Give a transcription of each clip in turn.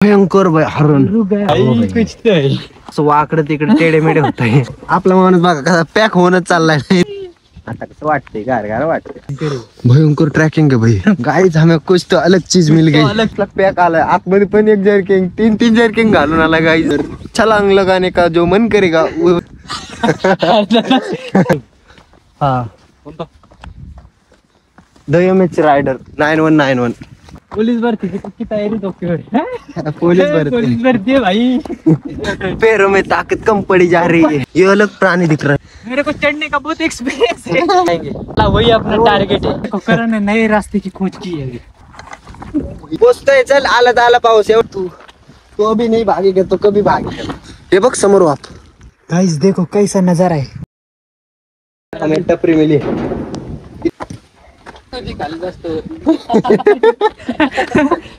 भयंकर हरण वाकडं तिकडे टेडे मेडे होत आहे. आपला माणूस बघा कसा पॅक होऊनच चाललाय. आता कसं वाटतंय गार गार वाटतंय. भयंकर ट्रॅकिंग आहे भाई. गाईज हमें कुछ तो अलग चीज मिल गई. अलग पॅक आलाय आतमध्ये पण एक जर्किंग तीन जर्किंग घालून आला गाईज. छलांग लगाने का जो मन करेगा हा दयमेच रायडर 9191 पुलिस भर्ती की पक्की तैयारी तो पुलिस भर्ती है भाई. पैरों में ताकत कम पड़ी जा रही है. ये अलग प्राणी दिख रहा है. मेरे को चढ़ने का बहुत एक्सपीरियंस है. वही अपना टारगेट है. करण ने नए रास्ते की खोज की है. पोचतोय चल. आला पाऊस. तू अभी नहीं भागेगा तो कभी भागेगा. हे बघ समोर आप. गाइस देखो कैसा नजारा है. हमें टपरी मिली.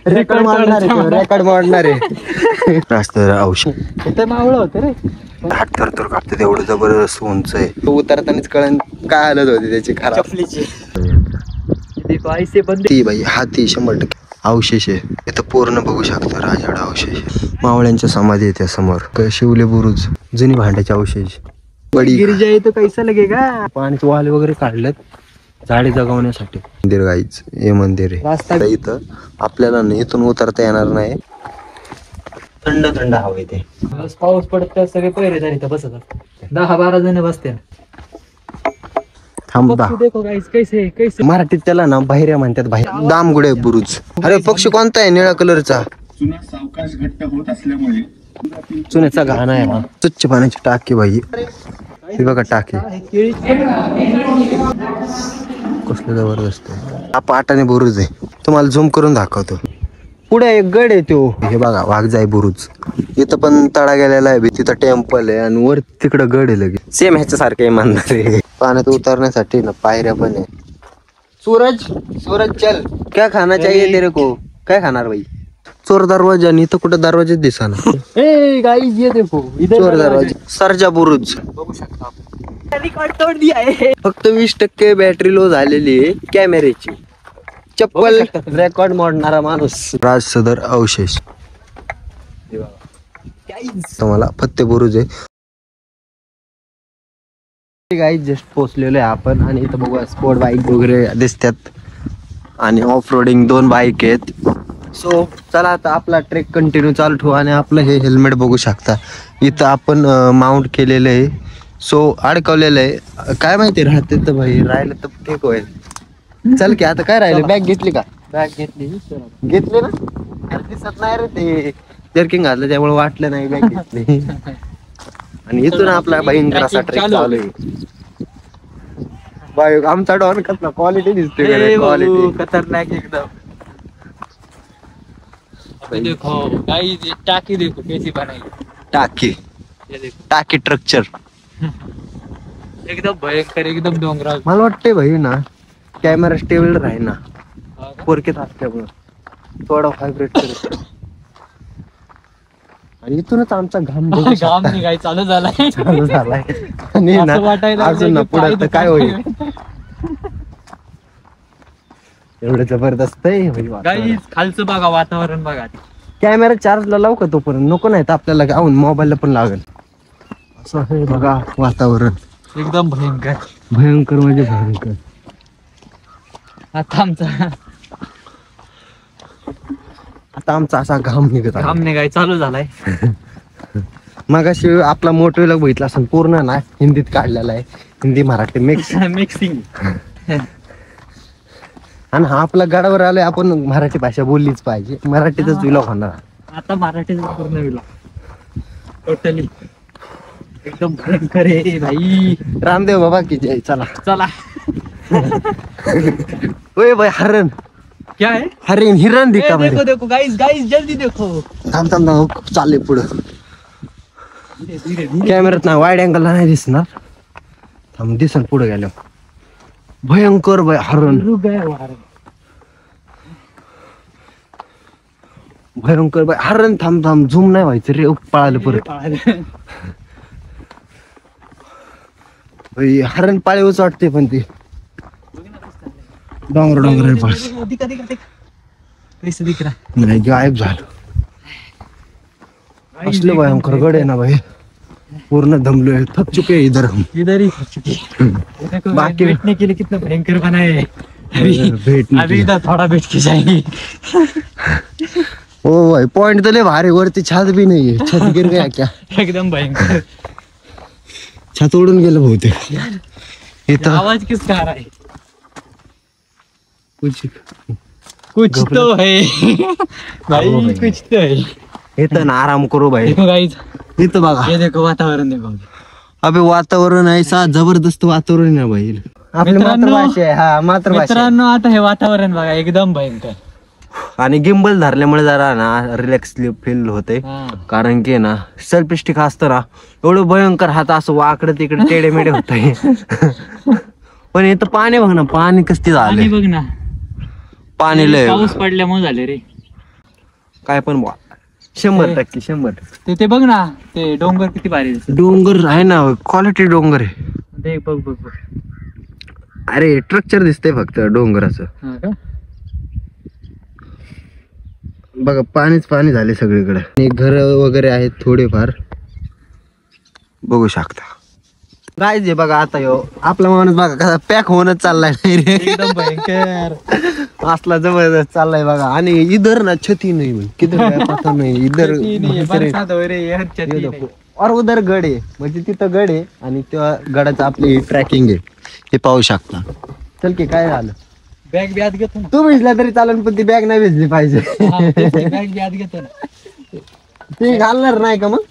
रेकॉर्ड मारणार आहे. रस्त्यावर औषध इथे मावळं होतं रे. तर कापते तेवढं जबरदस्त उंच आहे. उतरतानाच कळण काय हालत होती त्याची खराब. चपलीची देखो ऐसे बंद. ती बाई हाती 100% अवशेष आहे. इथं पूर्ण बघू शकता राजवाडा अवशेष. मावळ्यांच्या समाधी आहे त्या समोर. शिवले बुरुज जुनी भांड्याचे अवशेष. बडी गिरिजा आहे तो कैसा लगेगा. पाण्याचे वाले वगैरे काढलेत झाडे जगवण्यासाठी. मंदिर गाईच हे मंदिर आहे. इथं आपल्याला नाही इथून उतरता येणार नाही. थंड हवा येते. पाऊस पडत सगळे पहिरेदार इथं बसत 10-12 जण बसते. थांबा देखो गाइस कैसे मराठीत त्याला ना बाहेर म्हणतात. बाहेर दामगुडे बुरुज. अरे पक्षी कोणता आहे निळ्या कलरचा. सावकाश घट्ट होत असल्यामुळे चुन्याचा घाण आहे. हा स्वच्छ पाण्याची टाकी बाई. हे बघा टाकी कसलं जबरदस्त आहे. हा पाटाने बुरुज आहे. तुम्हाला झूम करून दाखवतो. पुढे एक गड आहे तो. हे बघा वाघजाई बुरुज. इथं पण तळा गेलेला आहे. तिथं टेम्पल आहे आणि वर तिकडं गड आहे लगे. सेम ह्याच्या सारखं इमानदार आहे. पाण्यात उतरण्यासाठी ना पायऱ्या पण आहे. सूरज चल क्या खाना चाहिए तेरे को. काय खाणार बाई. चोर दरवाजा आणि इथं कुठं दरवाजेच दिसाना. ए गाइस ये देखो चोर दरवाजा. सरजा बुरुज बघू शकता आपण. रिकॉर्ड तोड दिया है. फक्त 20% बॅटरी लो झालेली आहे कॅमेऱ्याची. चप्पल रेकॉर्ड मोडणारा माणूस. राज सदर अवशेष. तुम्हाला फत्ते बुरुज आहे. गाईज जस्ट पोहोचलेलो आहे आपण आणि इथं बघूया स्पोर्ट बाईक वगैरे दिसतात आणि ऑफ रोडिंग 2 बाईक आहेत. सो चला आता आपला ट्रेक कंटिन्यू चालू ठेवू. आणि आपलं हे हेल्मेट बघू शकता इथं आपण माउंट केलेलं आहे. सो अडकवलेलं आहे. काय माहिती राहते तर भाई राहिलं तर ठीक होईल. चल की आता काय राहिलं. बॅग घेतली का. बॅग घेतली ना. अरे दिसत नाही रे ते जर्किंग घातलं त्यामुळे वाटलं नाही बॅग घेतली. आणि इथून आपला भयंकर असा ट्रेक चालू आहे. बाय आमचा डॉन कसला क्वालिटी दिसते. क्वालिटी खतरनाक एकदम. देखो गाइस ये टाकी देखो कैसी बनाई. टाकी स्ट्रक्चर एकदम भयंकर एकदम डोंगराळ. मला वाटतंय भाई ना कॅमेरा स्टेबल राही ना पोरकेत असल्यामुळे थोडा व्हायब्रेट करत. आणि इथूनच आमचा घाम निघाय चालू झालाय. आणि अजून ना पुढे काय होईल. एवढं जबरदस्त आहे. गाईस खालचं बघा वातावरण बघा. कॅमेरा चार्जला लावू का तोपर्यंत. नको नाही तर आपल्याला गाऊन मोबाईलला पण लागेल. असं आहे बघा वातावरण. एकदम भयंकर म्हणजे भयंकर. आता आमचा असा घाम निघाय चालू झालाय. मगाशी आपला मोटोला बघितला असं पूर्ण ना हिंदीत काढलेला आहे. हिंदी मराठी मिक्सिंग. आणि हा आपला गडावर आलोय. आपण मराठी भाषा बोललीच पाहिजे. मराठीतच विलॉग होणार. आता मराठीच पूर्ण विलॉग टोटली एकदम भयंकर आहे भाई. रामदेव बाबा की जय. चला ओए भाई हरण. क्या है. हिरण दिखा. देखो गाइस जल्दी देखो. थांब चालले पुढं. कॅमेऱ्यात ना वाईड अँगलला नाही दिसणार. थांब दिसन पुढे गेलो. भयंकर हरण. भयंकर हरण. थांब झूम नाही व्हायचं रे. पळालं परत. हरण पाळीवच वाटते पण ते डोंगर कैसे दिख रहा नाही गायब झालं. असले भयंकर गड आहे ना भाई, पूर्ण दमलोय, थक चुके हैं इधर हम. इधर ही खा चुके देखो बाकी- बैठने के लिए कितना भयंकर बना है अभी बैठने अभी के लिए. इधर थोड़ा बैठ के जाएंगे ओ भाई पॉइंट तो ले भारी, वरती छत भी नाहीये, छत गिर गया क्या? एकदम भयंकर छत उडून गेलं बहुतेक इथं. आवाज किसका आ रहा है कुछ कुछ तो है भाई भाई. कुछ तो है इथं ना आराम करू भाई. देखो गाइस इथं बघा, ये देखो वातावरण देखो अबे वातावरण ऐसा जबरदस्त वातावरण आहे ना भाई. आपली मित्रांनो- मातृभाषा आहे, हा मातृभाषा आहे. मित्रांनो आता हे वातावरण बघा एकदम भयंकर आणि गिंबल धरल्यामुळे जरा ना रिलॅक्स फील होते, हा. कारण की ना सेल्फ स्टिक असतं ना एवढं भयंकर, हात असं वाकडं तिकडे टेडे मेडे होत आहे. पण इथं पाणी बघ ना, पाणी कसती आणि झालंय, बघ ना पाणी लय पाऊस पडल्यामुळे झाले रे काय पण बुवा. 100% 100%. ते बघ ना ते डोंगर किती भारी दिसतात. डोंगर आहे ना, क्वालिटी डोंगर आहे. ते बघ बघ बघ अरे स्ट्रक्चर दिसतंय फक्त डोंगराचं. हा का? बघा पाणीच पाणी झाले सगळीकडे. घर वगैरे आहेत थोडेफार, बघू शकता. काय जे बघा आता यो आपला माणूस बघा कसा पॅक होणच चाललाय नाही रे, एकदम भयंकर असला जबरदस्त चाललाय बघा. आणि इधर ना छती नाही भाई, किधर है पता नहीं, इधर छती नहीं है, बरसात हो रही है, हर छती ये नहीं. देखो. और उधर गड आहे, म्हणजे तिथं गड आहे आणि त्या गडाचं आपली ट्रॅकिंग आहे, हे पाहू शकता. चल की काय झालं, बॅग बी आत घेतो ना तू भिजला तरी चालेल पण ती बॅग नाही भिजली पाहिजे. बॅग बी आत घेतो ना ती घालणार नाही का मग?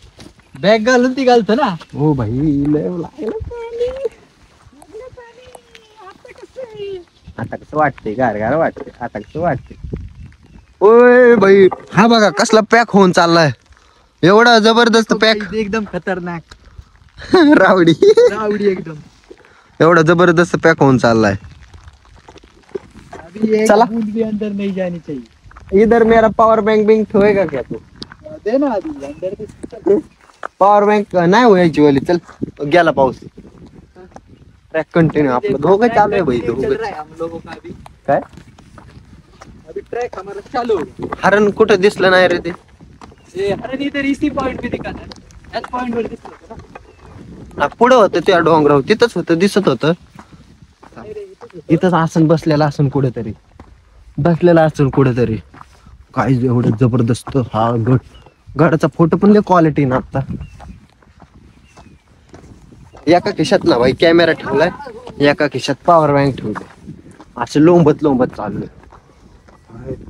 बॅग घालून ती घालतो ना. हो भाई लय लागलं पाणी. आता कसं वाटते, गार गार वाटते, आता कसं वाटते. ओय भाई हा बघा कसला पॅक होऊन चाललाय, एवढा जबरदस्त पॅक. एकदम खतरनाक रावडी रावडी एकदम. एवढा जबरदस्त पॅक होऊन चाललाय. अभी एक चला. बूंद भी अंदर नहीं जानी चाहिए. इधर मेरा पावर बैंक बिंक ठेवेगा क्या तू? दे ना अभी अंदर भी. पॉवर बँक नाही व्हायची वाली. चल गेला पाऊस, ट्रॅक कंटिन्यू आपलं दोघं चालू आहे भाई, चल दोघं. रहा है हम लोगों का अभी. काय अभी ट्रैक हमारा चालू हो गया. हरण कुठं दिसलं नाही रे ते. ये हरण इधर इसी पॉइंट पे दिखा था. याच पॉइंट वर दिसत होतं ना. पुढं होतं त्या डोंगरावर, तिथंच होतं, दिसत होतं. इथंच आसन बसलेला असून कुठेतरी, बसलेला असून कुठेतरी. काय एवढं जबरदस्त हा गड, गडाचा फोटो पण लय क्वालिटी ना. आता एका खिशात ना भाई कॅमेरा ठेवलाय, एका खिशात पॉवर बँक ठेवलाय, असं लोंबत लोंबत चाललोय.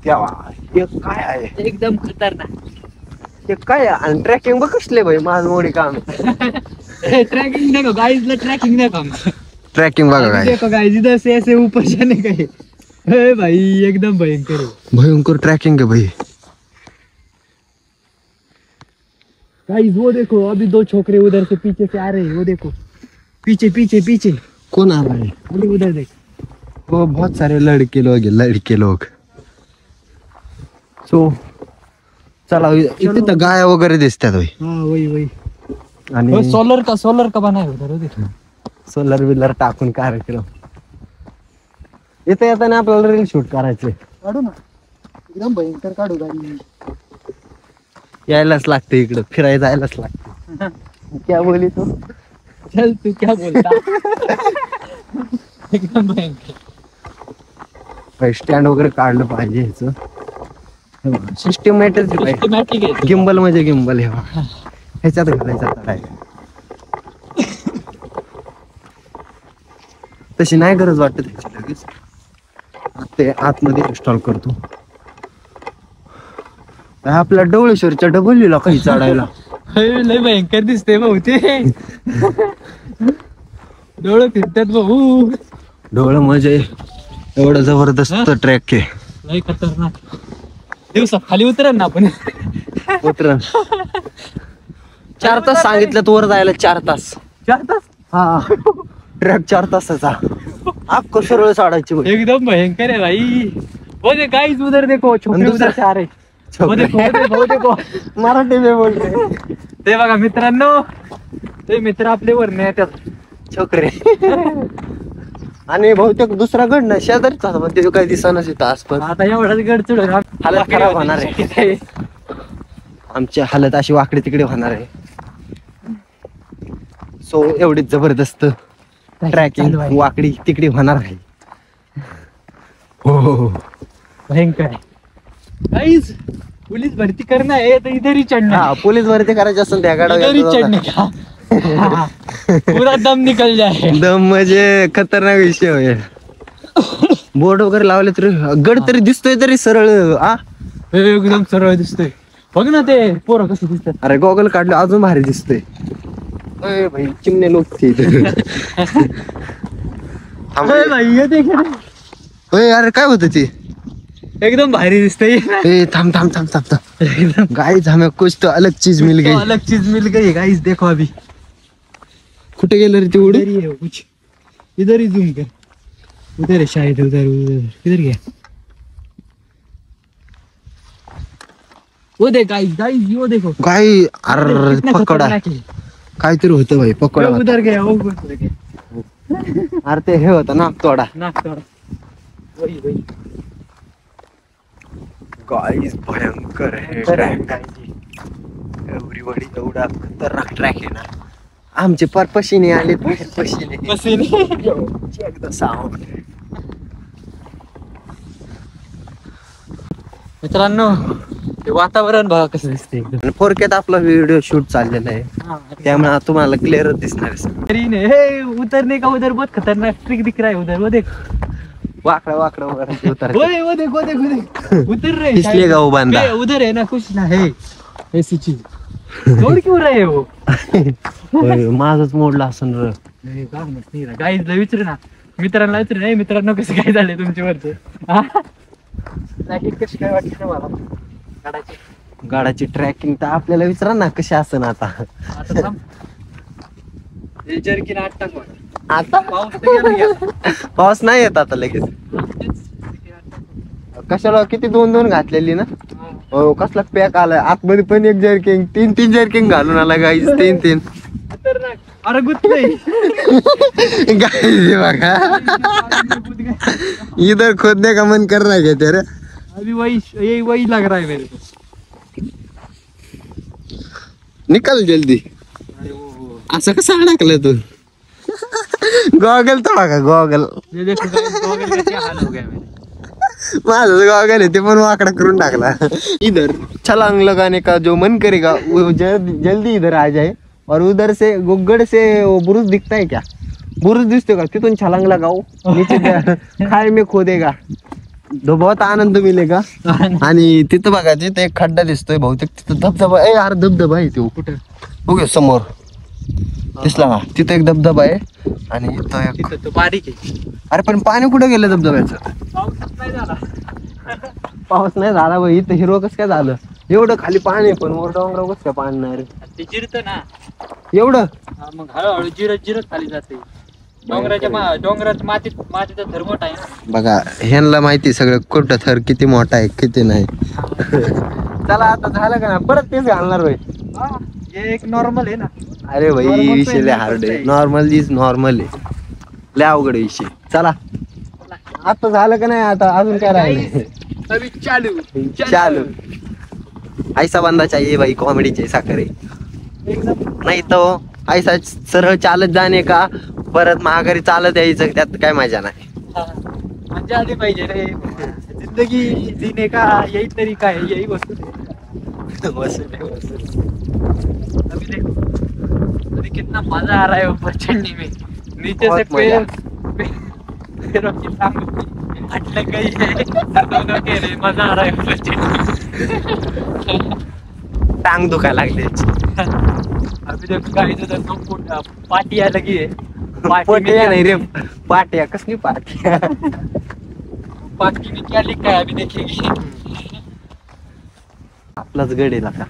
तेव्हा हे काय आहे, एकदम खतरनाक. हे काय आहे? आणि ट्रॅकिंग बघ कसले भाई, माझं मोडी काम. ट्रैकिंग देखो गाइस, ला ट्रैकिंग देखो. ट्रॅकिंग बघा काय देखो गाइस इधर से ऐसे ऊपर जाने का है. ए भाई एकदम भयंकर है भयंकर ट्रॅकिंग आहे भाई. गाइस. वो देखो अभी दो छोकरे उधर से पीछे से आ रहे हैं. वो देखो पीछे पीछे पीछे कोण आला आहे? अभी उधर देख. वो बहुत सारे लड़के लोग है, लड़के लोग. सो चला इथे तर गाया वगैरे दिसतात भाई. हाँ वही वही. आणि वो सोलर का बना है उधर. वो देखो सोलर बिलर टाकून कार्यक्रम. इथे येताना आपल्याला रील शूट करायचे, काढू ना. एकदम भयंकर काढू गाडी. यायलाच लागते इकडं, फिरायला जायलाच लागते. क्या बोली तू? चल तू क्या बोलता. एकदम भयंकर. स्टँड वगैरे काढलं पाहिजे ह्याचं. सिस्टमॅटिक सिस्टमॅटिक आहे. गिंबल म्हणजे गिंबल हे बघा. ह्याच्यात घालायचा आता आहे. तशी नाही गरज वाटत ह्याची लगेच. ते आतमध्ये इन्स्टॉल करतो. आपल्या डवळेश्वरच्या डबलीला काही चढायला लय भयंकर दिसते भाऊ ते. डोळे फिरतात भाऊ. डोळं म्हणजे एवढं जबरदस्त ट्रॅक आहे. लय खतरनाक. दिवसा खाली उतरेल ना आपण. उतरण 4 तास सांगितलं वर जायला. 4 तास. 4 तास. हा ट्रॅक 4 तासाचा. आपको सरळ साडायची भाई. एकदम भयंकर है भाई. वो देख गाइस उधर देखो छोटे दूसरा- उधर से आ रहे. वो देखो वो देखो. मराठी में बोल रहे ते बघा मित्रांनो, ते मित्र आपले वरने येतात. छोकरे. आणि बहुतेक दुसरा गड ना शेजारीच होता, पण ते काही दिसनाच येतं आसपास. आता एवढाच गड चढ हालत खराब होणार आहे. आमची हालत अशी वाकडी तिकडे होणार आहे. सो एवढीच जबरदस्त ट्रॅकिंग चालू आहे. वाकडी तिकडे होणार आहे. हो भयंकर आहे गाइस. पुलिस भरती करना है तो इधर ही चढ़ना हा, है. पोलीस भरती करायची असेल त्या इधर ही गाड्या चढ़ने का. पूरा दम निकल जाए. दम म्हणजे खतरनाक विषय होईल. बोर्ड वगैरे लावले तरी गड तरी दिसतोय तरी सरळ आ. एकदम सरळ दिसतोय. बघ ना ते पोरं कसे दिसतात. अरे गॉगल काढले अजून भारी दिसतोय. अय भाई चिमणे लोक ते अरे भाई ये देख ना. अरे काय होत ते. एकदम भारी दिसतंय. ए थांब थांब थांब थांब थांब. एकदम गाइस हमें कुछ तो अलग चीज मिल तो गई. अलग चीज मिल गई गाइस. देखो अभी कुठे गेलं रे ते इधर उडी. ही है कुछ. इधर ही जूम कर. उधर है शायद. उधर उधर किधर गया. वो देख गाइस. गाइस वो देखो. काय अरे कितना पकडा खतरनाक है. काहीतरी होतं भाई पकडा वो होता. उधर गया. वो उधर गया. अरे ते हे होतं ना तोडा. नाक तोड़ा. वही वही. गाइस भयंकर आहे एवढी एवढा खतरनाक ट्रॅक आहे ना. आमचे पर पशीने आले पशीने पसीने. एकदा साऊंड. मित्रांनो ते वातावरण बघा कसं दिसते एकदम. फोरकेत आपला व्हिडिओ शूट चाललेला आहे त्यामुळे तुम्हाला क्लिअर दिसणार आहे. हे उतरने का उधर बहुत खतरनाक ट्रिक दिख रहा है. उधर वो देख. वाकडा वाकडा वगैरे उतर. ओए वो देख वो देख वो देख. उतर रहे हैं इसलिए शायद. गाव बांधा. बे, उधर है ना कुछ ना है ऐसी चीज. दौड़ क्यों रहे हो. माझच मोडला असं र. गाईजला विचारू ना. मित्रांना विचारू नाही. मित्रांनो कसं काय झालंय तुमच्या वरचं. कशी काय वाटते मला काढायची. गाडाची ट्रॅकिंग तर आपल्याला विचारा ना कशी असन आता. आता थांब. हे जर्किन आठ टाक बघा. आता पाऊस तर गेला गेला. पाऊस नाही येत आता लगेच. कशाला किती दोन दोन घातलेली ना. हो कसला पॅक आलाय आतमध्ये पण एक जर्किंग तीन जर्किंग घालून आला गाईस. तीन खतरनाक. अरे गुत्तलंय. गाईस बघा इधर खोदने का मन कर रहा है तेरे. अभी वही वही लग रहा है मेरे को. निकल जल्दी. अरे वो असं कसं अडकलं तू. गॉगल तोडा का गॉगल. ये देखो गाइस गॉगल का क्या हाल हो गया मेरा. माझं गॉगल आहे ते पण वाकडा करून टाकला. इधर छलांग लगाने का जो मन करेगा वो जल्दी इधर आ जाए. और उधर से गुग्गड़ से वो बुरुज दिखता है क्या. बुरुज दिसतो का तिथून छलांग लगाओ नीचे खाई में खोदेगा तो बहुत आनंद मिलेगा. आणि तिथं बघा तिथे एक खड्डा दिसतोय बहुतेक तिथं धबधबा. ए यार धबधबा आहे तो कुठे बघ समोर दिसला का. तिथं एक धबधबा आहे आणि इथं एक. तिथं तो बारीक आहे. अरे पण पाणी कुठे गेलं धबधब्याचं. पाऊसच नाही झाला. पाऊस नाही झाला भाई. इथं हिरवं कसं काय झालं. एवढं खाली पाणी पण वर डोंगरावर कसं काय पाणी नाही रे. ते जिरतं ना. एवढं मग हळूहळू जिरत जिरत खाली जाते. डोंगराच्या मातीचा थर मोठा आहे ना. बघा ह्यांना माहिती सगळं कुठं थर किती मोठा आहे किती नाही. चला आता झालं का ना परत तेच घालणार भाई. हे एक नॉर्मल आहे ना. अरे भाई Normal विषय लय पण हार्ड आहे. आहे. नॉर्मल इज नॉर्मल आहे. लय अवघड आहे विषय. चला आता झालं का नाही आता अजून काय राहिले. अभी चालू चालू ऐसा बंदा चाहिए भाई कॉमेडी जैसा करे. एकदम. नाही तो ऐसा सरळ चालत जाणे का परत महागारी चालत यायचं त्यात काय मजा नाही. मजा आली पाहिजे रे. जिंदगी जीने का यही तरीका है. यही वस्तू अभी देखो. अभी कितना मजा आ रहा है ऊपर चढ़ने में. नीचे से बहुत मजा. पैरों की टांग हट लग गई है. दोनों के लिए मजा आ रहा है ऊपर चढ़ने में. टांग दुखायला लागली अभी देखो गाइस उधर दो पार्टियां लगी है. पाट्या नाही रे पाट्या कसली पाट्या. पार्टी में क्या लिखा है अभी देखेंगे. आपलाच गड आहे का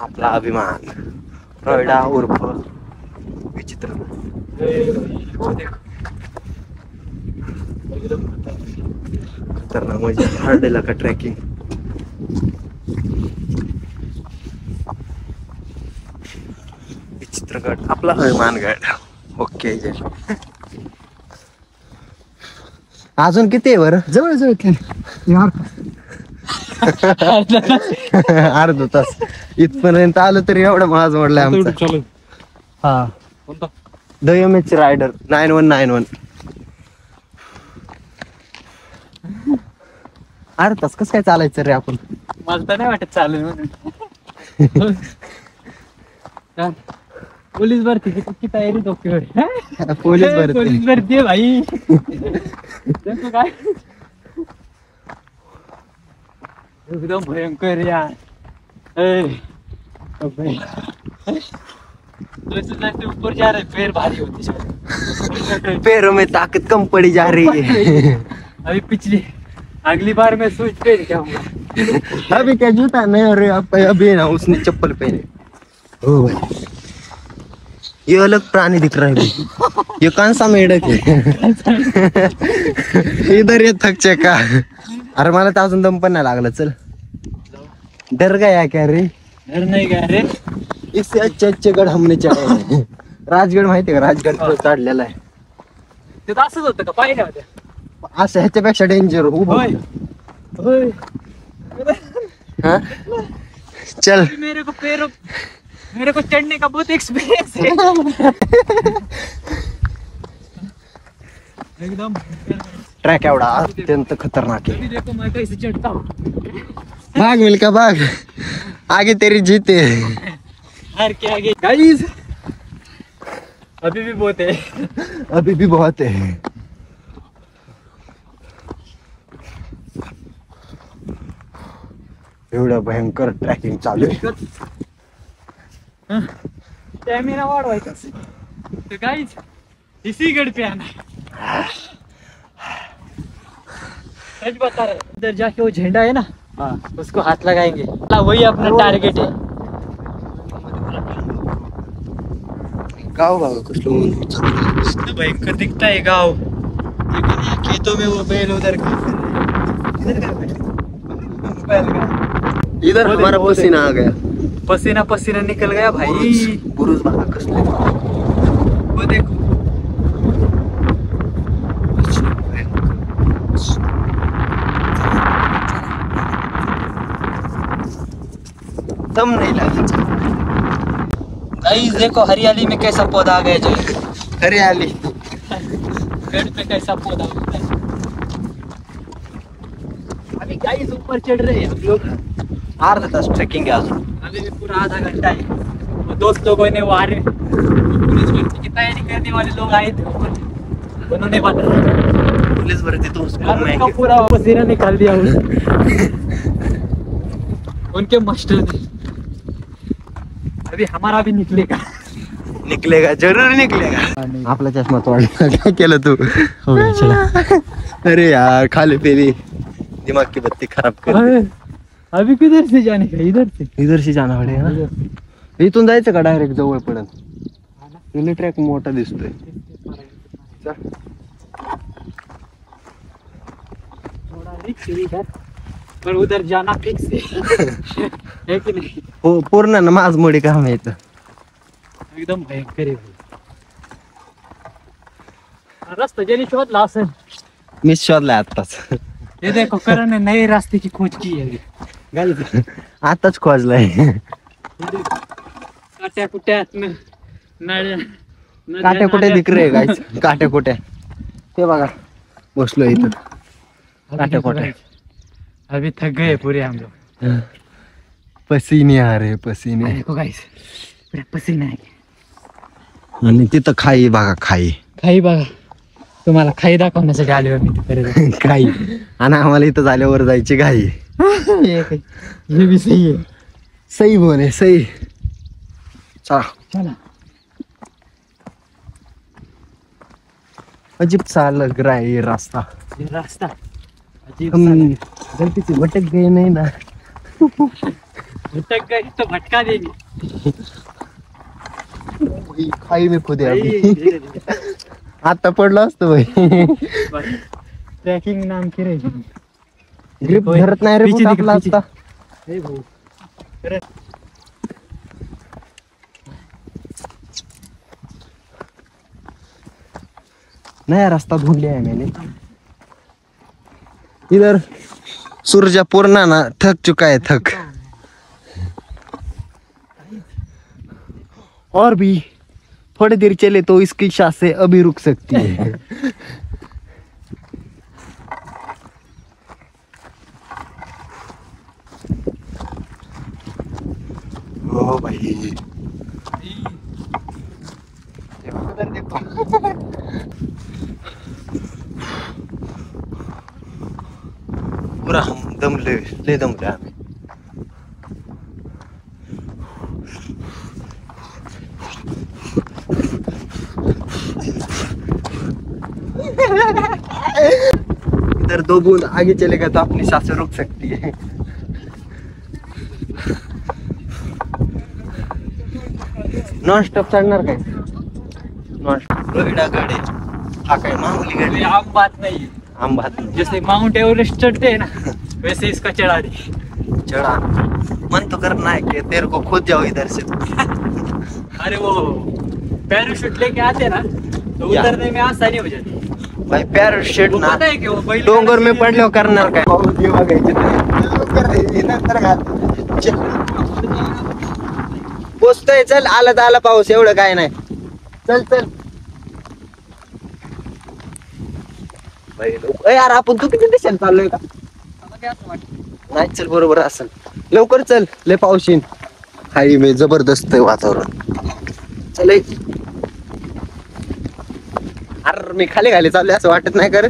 आपला अभिमान रॉयडा उर्फ विचित्र. वो देखो. एकदम खतरनाक म्हणजे हार्ड आहे का ट्रॅकिंग. विचित्र गड आपला अभिमान गड. ओके अजून किती आहे बरं. जवळ जवळ यार अर्धा तास इथपर्यंत आलं तरी एवढं माझं म्हटलंय आमचं. चालू हा कोणता द MH रायडर 9191. अर्धा तास कसं काय चालायचं रे आपण? मला तर नाही वाटत चालेल म्हणून. पोलीस भरती की तयारी डॉक्टर पोलीस भरती. पोलीस भरती आहे भाई. त्यांचं काय एकदम भयंकर यार. ऊपर जा रहे पैर भारी होती शायद. पैरों में ताकत कम पड़ी जा रही है. अभी पिछली अगली बार मैं स्विच पहन के आऊंगा. अभी क्या जूता नहीं हो रहे अभी ना उसने चप्पल पहने. ओ भाई ये अलग प्राणी दिख रहा है भाई. ये कौन सा मेढक है? इधर ये थक चेका. अरे मला तर अजून दम पण नाही लागला. चल डर गया क्या रे? डर नहीं गया रे. इससे अच्छे गड हमने चढे हैं. राजगड माहितीये का? राजगड चढलेला आहे. ते तर असंच होतं का पाहिलं होत्या. असं ह्याच्यापेक्षा डेंजर. होय होय. हाँ? चल मेरे को चढ़ने का बहुत एक्सपीरियंस है. एकदम ट्रॅक एवढा अत्यंत खतरनाक है. अभी देखो मैं कैसे चढ़ता हूँ. भाग मिल्का भाग. आगे तेरी जीत है. हार के आगे गाइस अभी भी बहुत है. अभी भी बहुत है. एवढं भयंकर ट्रॅकिंग चालू आहे. स्टॅमिना वाढवायचा असेल तर गाइस इसी गढ़ पे आना है. सच बता रहे इधर जाके वो झंडा है ना उसको हाथ लगाएंगे. वही अपना टारगेट है. गाव बाबा कसलं भयंकर दिखता है गाँव. खेतों में वो बैल उधर इधर हमारा पसीना आ गया. पसीना पसीना निकल गया भाई. बुरुज बघा कसले. वो देखो दम नहीं लगा. गाइस देखो हरियाली में कैसा पौधा आ गया. जो हरियाली पेड़ पे कैसा पौधा होता है. अभी गाइस ऊपर चढ़ रहे हैं हम लोग. अर्धा तास ट्रेकिंग आहे अजून. अभी भी पूरा आधा घंटा है. वो दोस्त लोगों ने वो आर्मी पुलिस भर्ती की तैयारी करने वाले लोग आए थे ऊपर. उन्होंने बताया पुलिस भरती तो उसको यार मैं उसका पूरा पसीना निकाल दिया उनके मास्टर ने. अभी हमारा भी निकलेगा. निकलेगा जरूर निकलेगा. आपला चष्मा तोडला. काय केलं तू? अरे यार खाली पेली दिमाग की बत्ती खराब कर. अभी किधर से जाने का? इधर से. इधर से जाना पडेगा ना. इथून जायचं का डायरेक्ट जवळ पडन? ट्रॅक मोठा दिसतोय. थोड़ा रिस्क है इधर पर उधर जाना फिक्स है कि नहीं. हो पूर्ण ना माझ मोडी काम आहे इथं. एकदम भयंकर आहे भाई. रस्ता ज्याने शोधला असेल मी शोधलाय आताच. ये देखो करण ने नए रास्ते की खोज की है. गाइस आताच खोजलाय. काट्या कुट्यात नाळ्या काट्या कुठे दिख रे गाइस. काट्या कुट्या ते बघा बसलो इथं. काट्या कुट्या. अभी थक गए पूरे हम लोग. पसीने आ रे पसीने. देखो गाइस पूरा पसीना आहे. आणि तिथं खाई बघा खाई. खाई बघा. तुम्हाला खाई दाखवण्यासाठी आले मी तिकडे. खाई आणि आम्हाला इथं झाल्यावर जायची घाई. ये भी सही है. सही बोले सही. चला चला. अजीब सा लग रहा है ये रास्ता. ये रास्ता अजीब हम सा. गलती से भटक गए नहीं ना. भटक गए तो भटका देंगे. खाई में खुदे अभी. आता पडलो असतो भाई. ट्रॅकिंग नाम की रे. ग्रिप धरत नाही रे पीछे बुट दिख, आपला पीछे. आता. हे भाऊ नया रास्ता ढूंढ लिया है मैंने. इधर सूरजा पूर्ण ना थक चुका है थक। और भी थोड़ी देर चले तो इसकी सांसें अभी रुक सकती है। ओ भाई पूरा हम दम ले दम ले आम्ही। इधर 2 बूंद आगे चलेगा तो अपनी सांसें रुक सकती है। नॉन स्टॉप चढ़णार काय? नॉन स्टॉप रोहिडा गाडी हा काय मामूली गाडी? ये आम बात नहीं है। हम बात नहीं। जैसे माउंट एवरेस्ट चढ़ते हैं ना वैसे इसका चढ़ा दी। चढ़ा मन तो करना है कि तेरे को खुद जाओ इधर से। अरे वो पैराशूट लेके आते ना तो या। उतरने में आसानी हो जाती है। भाई पैराशूट वो ना पता है कि वो बैल डोंगर में पडल्यावर करणार काय? पोचतोय चल आला तर आला पाऊस एवढं काय नाही चल चल भाई लोक यार आपण तू किती दिशेने चाललोय का नाही चल बरोबर असेल लवकर चल लय पाऊस येईन हाय मे जबरदस्त आहे वातावरण चल अरे मी खाली चाललोय असं वाटत नाही कर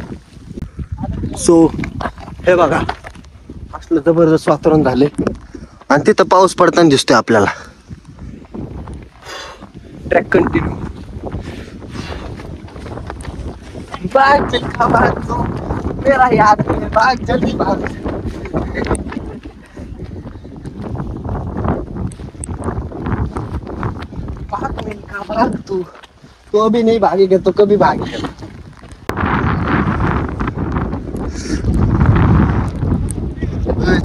सो हे बघा असलं जबरदस्त वातावरण झाले आणि तिथं पाऊस पडताना दिसतोय आपल्याला ट्रॅक कंटिन्यू भाग मिल्खा भाग तो मेरा याद है भाग जल्दी भाग भाग मिल्खा भाग तू अभी नहीं भागेगा तो कभी भागेगा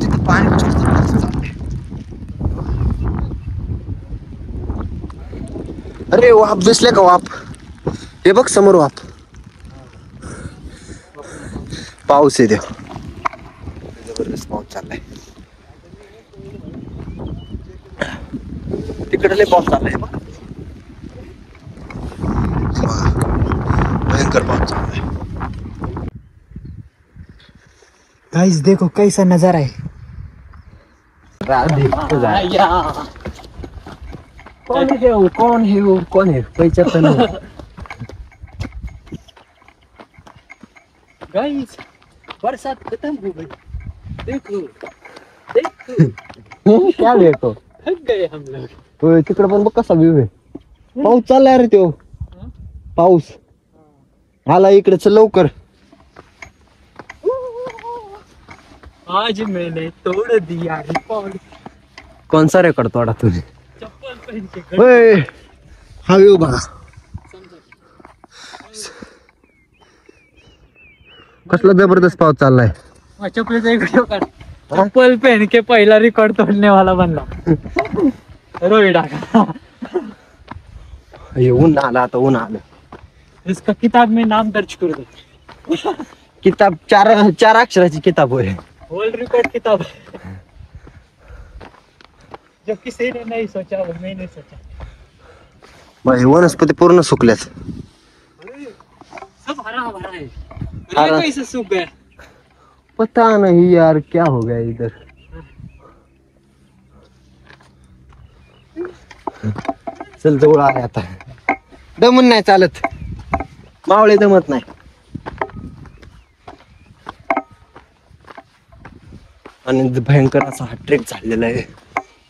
तिथं पाणी अरे वाप दिसले का वाप हे बघ समोर वाप पाऊस आहे देव जबरदस्त पाऊस चाललाय तिकडे लय पाऊस चाललाय बघ भयंकर पाऊस चाललाय गाइस देखो कैसा नजारा है कौन है पहचानता नहीं गाइस बरसात खत्म हो गई देखो देखो क्या देखो थक गए हम लोग होय तिकडे पण बघ कसा व्ह्यू आहे पाऊस चाललाय रे तो पाऊस आला इकडे चल लवकर आज मैंने तोड़ दिया रिकॉर्ड कौन सा रेकॉर्ड तोडा तुझे चप्पल पहन के होय हा व्ह्यू बघा कसला जबरदस्त पाऊस चाललाय चप्पल एक वीडियो कर चप्पल पहन के पहला रिकॉर्ड तोड़ने वाला बनला रोहिडा का हे ऊन आलं आता ऊन आलं इसका किताब में नाम दर्ज कर दो किताब चार अक्षराची किताब होय वर्ल्ड रिकॉर्ड किताब जो किसी ने नहीं सोचा वो मैंने सोचा भाई वनस्पती पूर्ण सुकल्यात सब हरा भरा है हरा। ये कैसे सूख गया पता नहीं यार क्या हो गया इधर चल जवळ आहे आता दमून नाही चालत मावळे दमत नाही आणि भयंकर असा हा ट्रेक झालेला आहे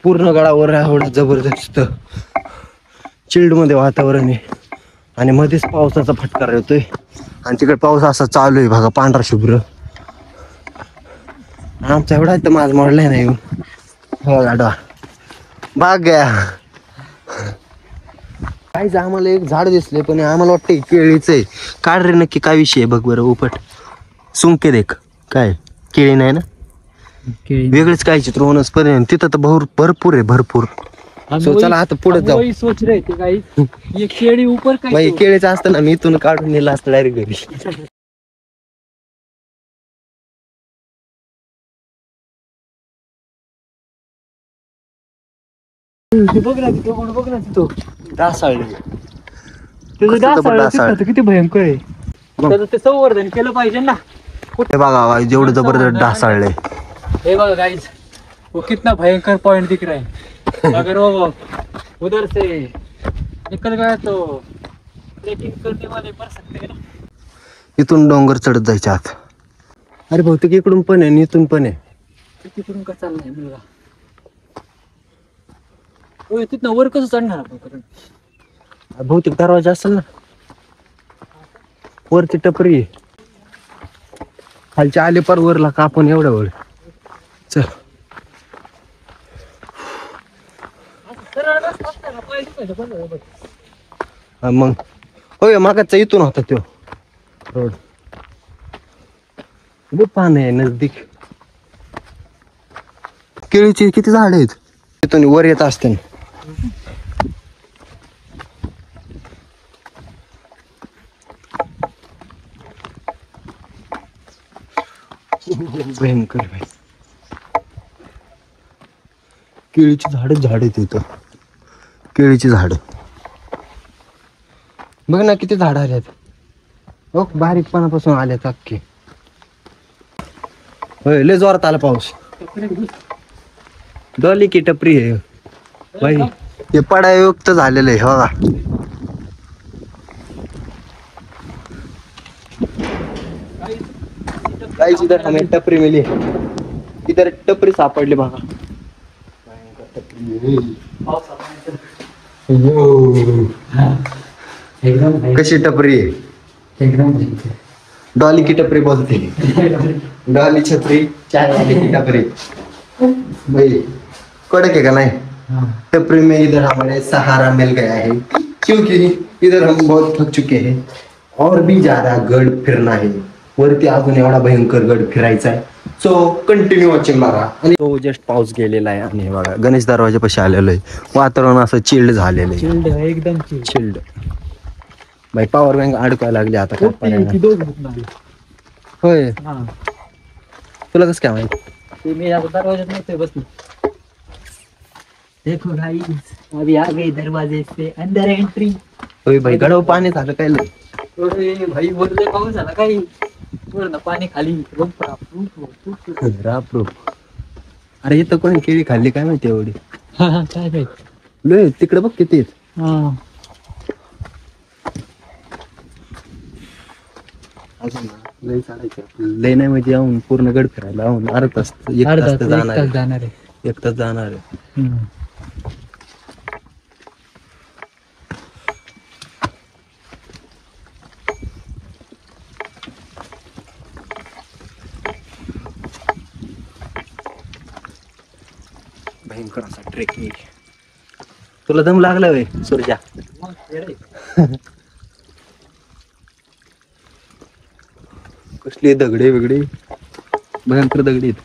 पूर्ण गडावर एवढा जबरदस्त चिल्ड मध्ये वातावरण आहे आणि मध्येच पावसाचा फटका येतोय आणि तिकडे पाऊस असा चालू आहे बघा पांढरा शुभ्र आमचा एवढा तर माझ मोडलाय नाही हो गाडवा बाग गया काहीच आम्हाला एक झाड दिसले पण आम्हाला वाटतं केळीच आहे काढ रे नक्की काय विषय आहे बघ बरं उपट सुंके देख काय केळी नाही ना वेगळेच काय चित्र वनस्पती तिथं तर भरपूर आहे भरपूर So, चला आता पुढे जाऊ वही सोच रहे थे गाइस ये केड़ी ऊपर कैसे भाई केळीचं असतं ना मी इथून काढून नेलं असतं डायरेक्ट घरी बघ ना तिथं, बघ ना तिथं डासाळले. त्याचं कसलं डास जबरदस्त दिसतं, आहे. किती भयंकर आहे. त्याचं ते संवर्धन केलं पाहिजे ना. हे बघा जेवढं जबरदस्त डासाळले. हे बघा गाइस, वो कितना भयंकर पॉइंट दिख रहा है. अगर वो उधर से निकल गया तो ट्रेकिंग करने वाले मर सकते हैं ना. इथून डोंगर चढत जायच्या आत. अरे बहुतेक इकडून पण आहे आणि इथून पण आहे. तिकडून का चाललाय मुलगा. होय, तिथनं वर कसं चढणार आपण करून. बहुतेक दरवाजा असेल ना. वरची टपरी आहे. खालच्या आले पर वरला का आपण एवढ्या वर. चल हा मग होय मागाचा इथून होता तो रोड. पान आहे नजदीक. केळीची किती झाड आहेत. तिथून वर येत असते. भयंकर भाई. केळीची झाड आहेत तिथं. केळीची झाड बघ ना किती झाड आल्यात. हो बारीकपणापासून आल्यात अख्खे. होय लय जोरात आला पाऊस. डॉली की टपरी आहे भाई. हे पडायुक्त झालेलं आहे बघा. गाइस इधर हमें टपरी मिली. इधर टपरी सापडली बघा. एकदम कशी टपरी आहे. एकदम डॉली की टपरी बोलते. डॉली छपरी चाय वाले की टपरी. भाई कड़क है का नहीं. टपरी में इधर हमारे सहारा मिल गया है क्योंकि इधर हम बहुत थक चुके हैं और भी ज्यादा गड फिरना है. वरती अजून एवढा भयंकर गड फिरायचा आहे. सो कंटिन्यू वॉचिंग बघा. आणि तो जस्ट पाऊस गेलेला आहे आणि हे बघा गणेश दरवाजापाशी आलेलो आहे. वातावरण असं चिल्ड झालेलं आहे. चिल्ड आहे, एकदम चिल्ड. भाई पॉवर बँक अडकायला लागली आता काय पर्याय. होय तुला कसं काय माहिती. ते मी आता दरवाजात नव्हते बसलो. देखो गाइस, अभी आ गए दरवाजे से अंदर एंट्री. होय भाई गडव पाणी झालं काय लय. भाई वरले पाऊस झाला काही. वरनं पाणी खाली. रापरू. अरे इथं कोणी केळी खाल्ली काय माहिती एवढी. काय काय लय तिकडे बघ किती आहेत. लय चालायचं. लय नाही म्हणजे येऊन पूर्ण गड फिरायला येऊन अर्धा तास एक तास तर जाणार आहे. जाणार आहे. एक तास जाणार आहे. भयंकर असा ट्रेकिंग. तुला दम लागला वे सूर्या. कसली दगडे वेगळे भयंकर दगडी आहेत.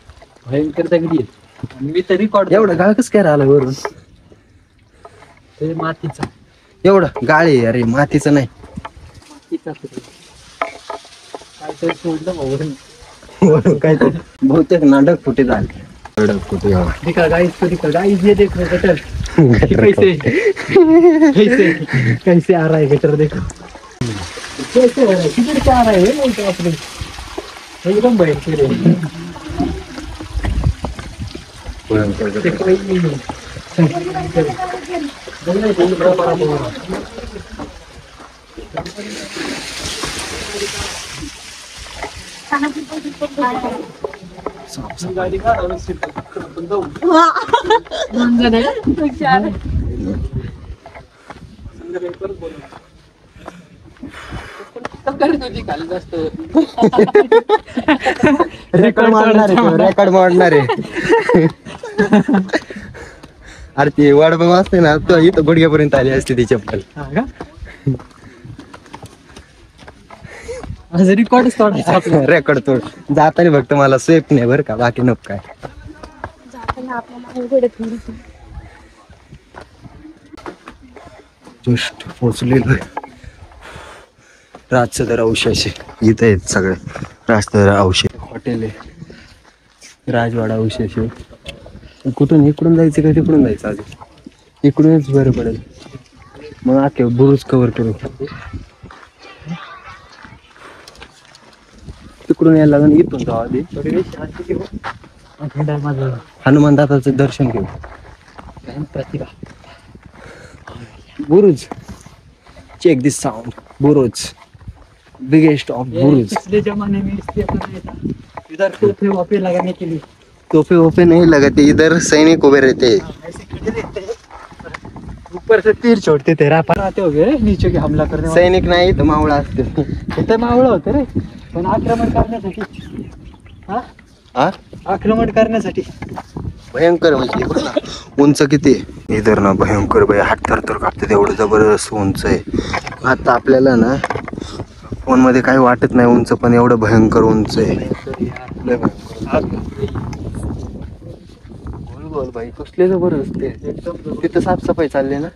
भयंकर दगडी आहेत. आणि मी तरी रेकॉर्ड एवढं गाळ कस काय राहिलं वरून. ते मातीचा एवढं गाळे आहे. अरे मातीचं नाही. मातीचा काय तरी सोडलं वरून. वरून काय तर बहुतेक नाटक फुटे झाले. फुटे देखा गाइस ये देखो गटर. कैसे कैसे आ रहा है गटर. देखो कैसे हो रहा है. किधर से आ रहा है बोलते अपने. एकदम भयंकर है. देखो ये बोलना है बोल बड़ा बड़ा बोल रहा. गाड़ी का और सिर्फ बंदा मंगन है तो क्या है. संध्याकाळी परत बोलू. कर तुझी खाली जास्त. रेकॉर्ड मारणार आहे. रेकॉर्ड मारणार आहे. अरे ते वाड बघ असते ना तो इथं गुडघ्यापर्यंत आली असते ती चप्पल. रेकॉर्डच तोडायचा आपला. रेकॉर्ड तोड. जाताना फक्त मला सेफ नाही बरं का. बाकी नको काय. जस्ट पोचलेलो. राजसदर औषध इथं आहेत सगळे. राजसदर औषध हॉटेल आहे. राजवाडा औषध. कुठून इकडून जायचं का तिकडून जायचं अजून. इकडूनच बरं पडेल. मग आखे बुरुज कव्हर करू. तिकडून यायला लागून इथून जाऊ आधी. माझं हनुमान दादाचं दर्शन घेऊ. प्रतिभा बुरुज. चेक दिस साऊंड. बुरुज. बिगेस्ट ऑफ बुरुज. पिछले जमाने में इसलिए बनाया था इधर टोपे वोपे लगाने के लिए. तोपे वोपे नहीं लगाते इधर, सैनिक उभे रहते. ऐसे खड़े रहते हैं ऊपर से तीर छोड़ते थे. राफा आते हो गए नीचे के हमला करने वाले. सैनिक नाही तर मावळा असते. इथे मावळं होतं रे पण आक्रमण करण्यासाठी. हा हा आक्रमण करण्यासाठी. भयंकर म्हणजे बघ ना, उंच किती आहे. इधर ना भयंकर बाई, हात थरथर कापते एवढं जबरदस्त उंच आहे. आता आपल्याला ना फोन मध्ये काही वाटत नाही उंच, पण एवढं भयंकर उंच आहे. लय भयंकर. बोल बोल बाई, कसले जबरदस्त आहे. तिथं साफसफाई चालली ना.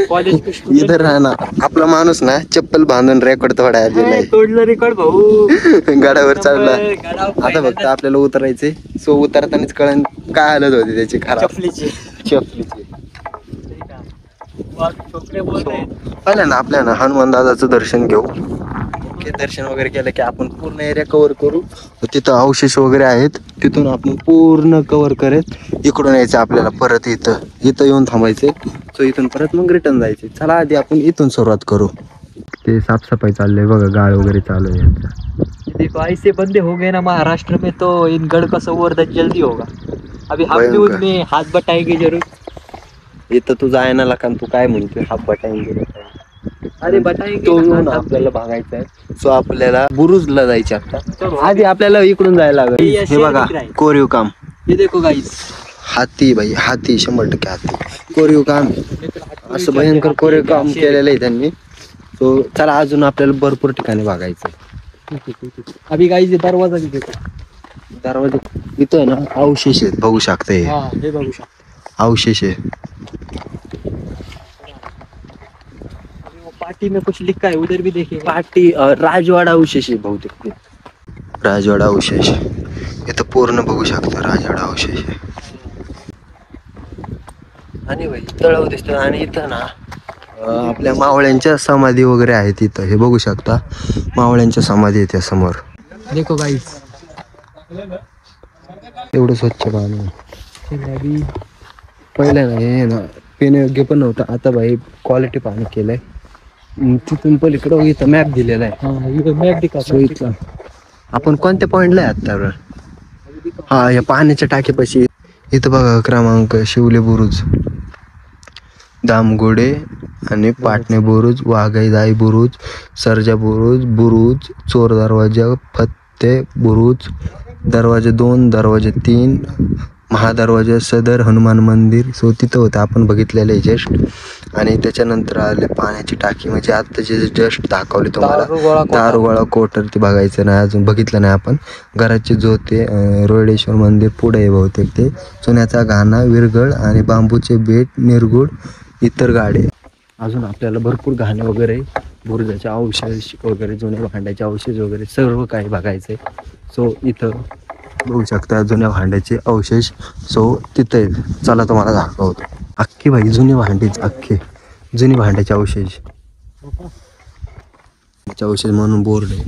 कॉलेज इधर ना आपला माणूस ना चप्पल बांधून रेकॉर्ड थोडा दिलाय. तोडलं रेकॉर्ड भाऊ. गडावर चढला. आता फक्त आपल्याला उतरायचे. सो उतरतानाच कळण काय हालत होती त्याची खराब. चपलीची. पहिल्या ना आपल्या ना हनुमान दादाचं दर्शन घेऊ. ओके, दर्शन वगैरे केलं की आपण पूर्ण एरिया कव्हर करू. तिथं अवशेष वगैरे आहेत, तिथून आपण पूर्ण कव्हर करत इकडून यायचं आपल्याला परत. इथं येऊन थांबायचे. सो इथून परत मग रिटर्न जायचे. चला आधी आपण इथून सुरुवात करू. ते साफसफाई चाललंय बघा, गाळ वगैरे चालू आहे यांचा. देखो ऐसे बंदे हो गए ना महाराष्ट्र में तो इन गढ़ का संवर्धन जल्दी होगा. अभी हम भी भयंकर. उनमें हाथ बटाएंगे जरूर. इथं तू जाय ना लकान, तू काय म्हणतोय हाफ बटाईन. अरे बताएंगे तो ना, ना हाथ आपल्याला बघायचा आहे. सो आपल्याला बुरुजला जायचे आता. चलो. आधी आपल्याला इकडून जायला लागेल. ये हे शेर बघा दिख रहा है. कोरीव काम. ये देखो गाइस. हाती बाई, हाती 100% हाती. कोरीव काम असं भयंकर कोरीव काम केलेलं आहे त्यांनी. सो चला अजून आपल्याला भरपूर ठिकाणी बघायचं. अभी गाइस ये दरवाजा भी देखो. दरवाजे इथं आहे ना अवशेष आहेत, बघू शकता. हे हाँ ये बघू शकता. अवशेष आहे. वो पार्टी में कुछ लिखा है उधर भी देखिए. पाटी राजवाडा अवशेष आहे बहुतेक ते. राजवाडा अवशेष इथं पूर्ण बघू शकता. राजवाडा अवशेष आहे. आणि बाई तळाव दिसतं. आणि इथं ना आपल्या मावळ्यांच्या समाधी वगैरे आहेत इथं. हे बघू शकता, मावळ्यांच्या समाधी आहे त्या समोर. देखो गाइस. एवढं स्वच्छ पाणी. अभी पहिलं ना हे ना पिण्यायोग्य पण नव्हतं. आता भाई क्वालिटी पाणी केलंय. तिथून पलीकडं इथं मॅप दिलेला आहे. हाँ ये मैप दिखा. सो इथला आपण कोणत्या पॉइंटला आहे आता. हा या पाण्याच्या टाकीपाशी. इथं बघा क्रमांक शिवले बुरुज, दामगोडे आणि पाटणे बुरुज, वाघाईदाई बुरुज, सरजा बुरुज, बुरुज, चोर दरवाजा, फत्ते बुरुज, दरवाजा 2, दरवाजा 3, महादरवाजा, सदर, हनुमान मंदिर. सो तिथं होतं आपण बघितलेलं आहे जस्ट. आणि त्याच्यानंतर आले पाण्याची टाकी, म्हणजे आता जे जस्ट दाखवले तुम्हाला दारुगोळा कोटर. ते बघायचं नाही अजून, बघितलं नाही आपण. घराची जोते, रोहिडेश्वर मंदिर पुढे आहे बहुतेक ते. सोन्याचा घाणा, विरगळ आणि बांबूचे बेट, निरगुड, इतर गाडे. अजून आपल्याला भरपूर घाणे वगैरे, बुरुजाचे अवशेष वगैरे, जुन्या भांड्याचे अवशेष वगैरे सर्व काही बघायचं आहे. सो इथं बघू शकता जुन्या भांड्याचे अवशेष. सो तिथे चला तुम्हाला दाखवतो. अख्खी भाई जुनी भांडीच, अख्खे जुनी भांड्याचे अवशेष. अवशेष म्हणून बोर्ड आहे.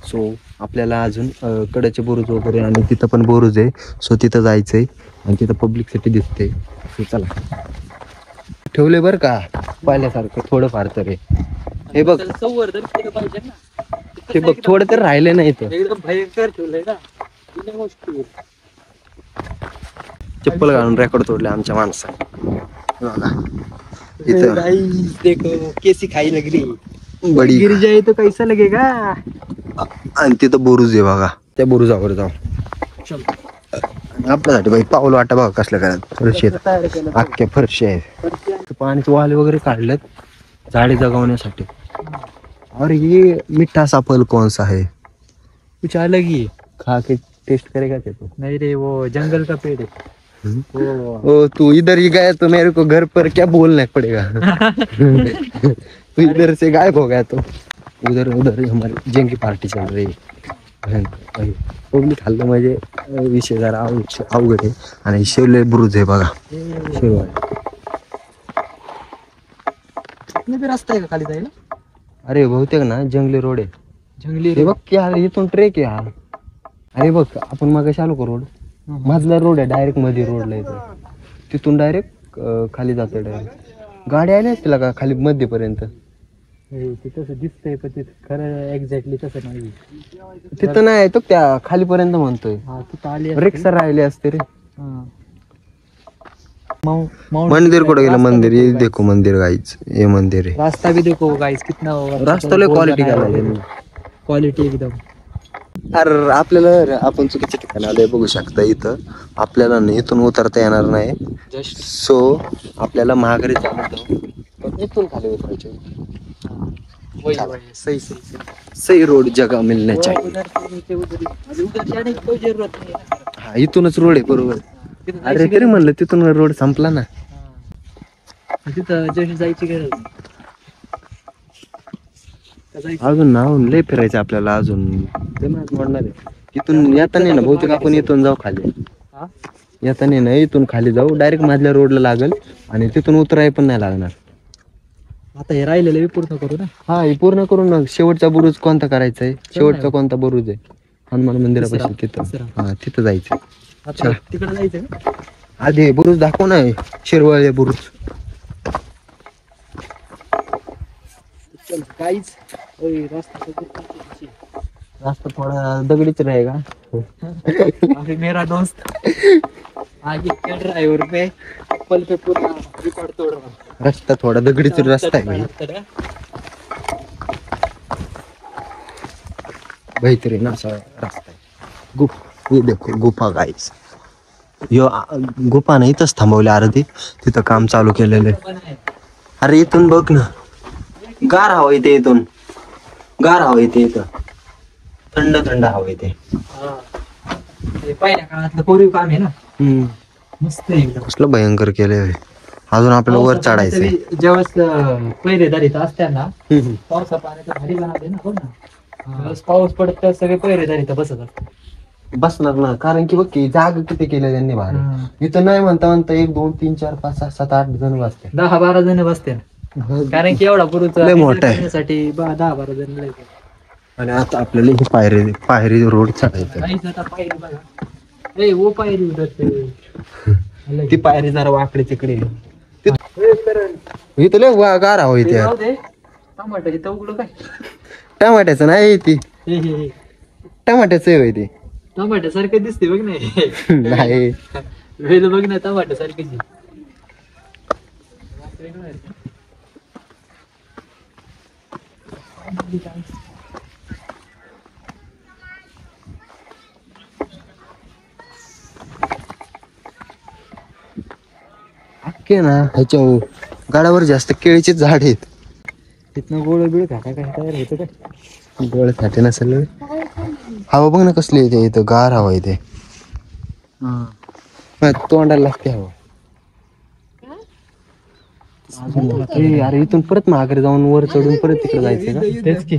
सो आपल्याला अजून कडेचे बुरुज वगैरे, आणि तिथं पण बुरुज आहे. सो तिथं जायचंय आणि तिथं पब्लिक सिटी दिसते. सो चला ठेवले बरं का पाहिल्यासारखं थोडंफार तरी. हे बघ संवर्धन केलं पाहिजे ना. हे बघ थोडं तर राहिले नाही इथं. एकदम भयंकर ठेवलंय ना. जुन्या गोष्टी. चप्पल घालून रेकॉर्ड तोडले आमच्या माणसाने. इथं गाइस देखो कैसी खाई लग रही. बडी. गिर जाए तो कैसा लगेगा. आणि तिथं बुरुज आहे बघा. त्या बुरुजावर जाऊ. चल. आपल्यासाठी बाई पाऊल वाटा बघा कसल्या करत. फरशी आहेत, अख्ख्या फरशी आहेत. पाण्याचे वाले वगैरे काढलेत झाडे जगवण्यासाठी. और ये मीठा सा फल कौन सा है. कुछ अलग ही है. खा के टेस्ट करेगा क्या तू. नहीं रे वो जंगल का पेड़ है. ओ तू इधर ही गया तो मेरे को घर पर क्या बोलना पड़ेगा. तू इधर से गायब हो गया तो उधर हमारी जंगी पार्टी चल रही है. पब्लिक हल्लं म्हणजे विषय जरा अवघड आहे. आणि शिवले बुरुज आहे बघा. शिववाड यातनं बी रस्ता आहे का खाली जायला? अरे बहुतेक ना जंगली रोड आहे. जंगली हे बघ की अरे इथून ट्रेक आहे हा. अरे बघ आपण मागाशी आलो का रोड, मधला रोड आहे डायरेक्ट मध्ये रोडला येतो. तिथून डायरेक्ट खाली जातो डायरेक्ट. गाडी आली असतील का खाली मध्यपर्यंत. ते तसं दिसतंय पण ते खरं एक्झॅक्टली तसं नाही. तिथं नाही आहे तो त्या खालीपर्यंत म्हणतोय. हा तिथं आली रिक्षा राहिले असते रे. माउंट मंदिर कुठे गेलं? मंदिर ये देखो मंदिर गाईच हे मंदिर आहे. रास्ता भी देखो गाइस कितना रास्ता लय क्वालिटी काय क्वालिटी एकदम. अरे आपल्याला आपण चुकीच्या ठिकाणी आलोय बघू शकता. इथं आपल्याला नाही इथून उतरता येणार नाही. जस्ट सो आपल्याला महागरी चालतो पण इथून खाली उतरायचे. वही वही सही सही सही. सही रोड जगह मिलने चाहिए. उधर से नीचे उधर उधर जाने की कोई जरूरत नहीं है. हा इथूनच रोड आहे बरोबर. तिथं अरे जायची तरी गरज म्हणलं तिथून रोड संपला ना. नाही. तिथं जशी जायची गरज नाही. का जायचं? अजून ना लय फिरायचं आपल्याला अजून. ते नाही म्हणणार आहे. इथून येता नाही ना बहुतेक आपण इथून जाऊ खाली. हा? येता नाही ना इथून खाली जाऊ डायरेक्ट मधल्या रोडला लागल आणि तिथून उतराय पण नाही लागणार. आता हे राहिलेलं बी पूर्ण करू ना. हा हे पूर्ण करून ना शेवटचा बुरुज कोणता करायचा आहे? शेवटचा कोणता बुरुज आहे? हनुमान मंदिरापाशी तिथं. तिसरा. हा तिथं जायचं. आता तिकडे जायचं का? आधी बुरुज दाखव ना शिरवळे बुरुज. चल गाइस ओय रास्ता तो कितना रास्ता थोडा दगडीच रहेगा. अरे मेरा दोस्त आगे चल रहा है और मैं पल पे पूरा रिकॉर्ड तोड़ रहा हूँ. रस्ता थोडा दगडीच रस्ता आहे भाई. बेहतरीन असा रस्ता आहे. हे देखो गुफा गाईस. यो गुफा नाही इथंच थांबवली अर्धी. तिथं काम चालू केलेलं आहे. अरे इथून बघ ना गार हवा येते. इथून गार हवा येते. इथं थंड थंड हवा येते. पहिल्या काळातलं कोरीव काम आहे ना. मस्त आहे एकदम. कसलं भयंकर केलंय. अजून आपल्याला वर चढायचंय. जेव्हा पहिरेदारीत असताना पावसा पाण्याचं भारी बनवते ना. हो ना ज्यावेळेस पाऊस पडत तर सगळे पहिरेदारीत बसत असतात. बसणार ना कारण की बघ की जागा किती केल्या त्यांनी बाहेर. इथं नाही म्हणता म्हणता 1 2 3 4 5 6 7 8 जण बसतात. 10-12 जण बसते कारण की एवढा पुरुष लय मोठा आहे. साठी 10-12 जण लय. आणि आता आपल्याला ही पायरी रोड चढायचं. काहीच आता पायरी बघा. ए वो पायरी उधर से. ती पायरी जरा वाकडे तिकडे. इथं लय गार हवा येते. जाऊ दे. टमाटर इथं उघडं काय? टमाट्याचं नाही ती हे टमाट्याचं आहे ते. टमाटर सारखं दिसते बघ नाही. नाही वेल बघ ना टमाटर सारखीच. अख्खे ना ह्याच्या गाडावर जास्त केळीचे झाड आहेत. तिथनं गोळ बिळ काय काय तयार होतं काय? गोळ खाते नसेल. हवा बघ ना कसली येते. इथं गार हवा येते. तोंडाला लागते हवा. अरे इथून परत माघारी जाऊन वर चढून परत तिकडे जायचंय का? तेच की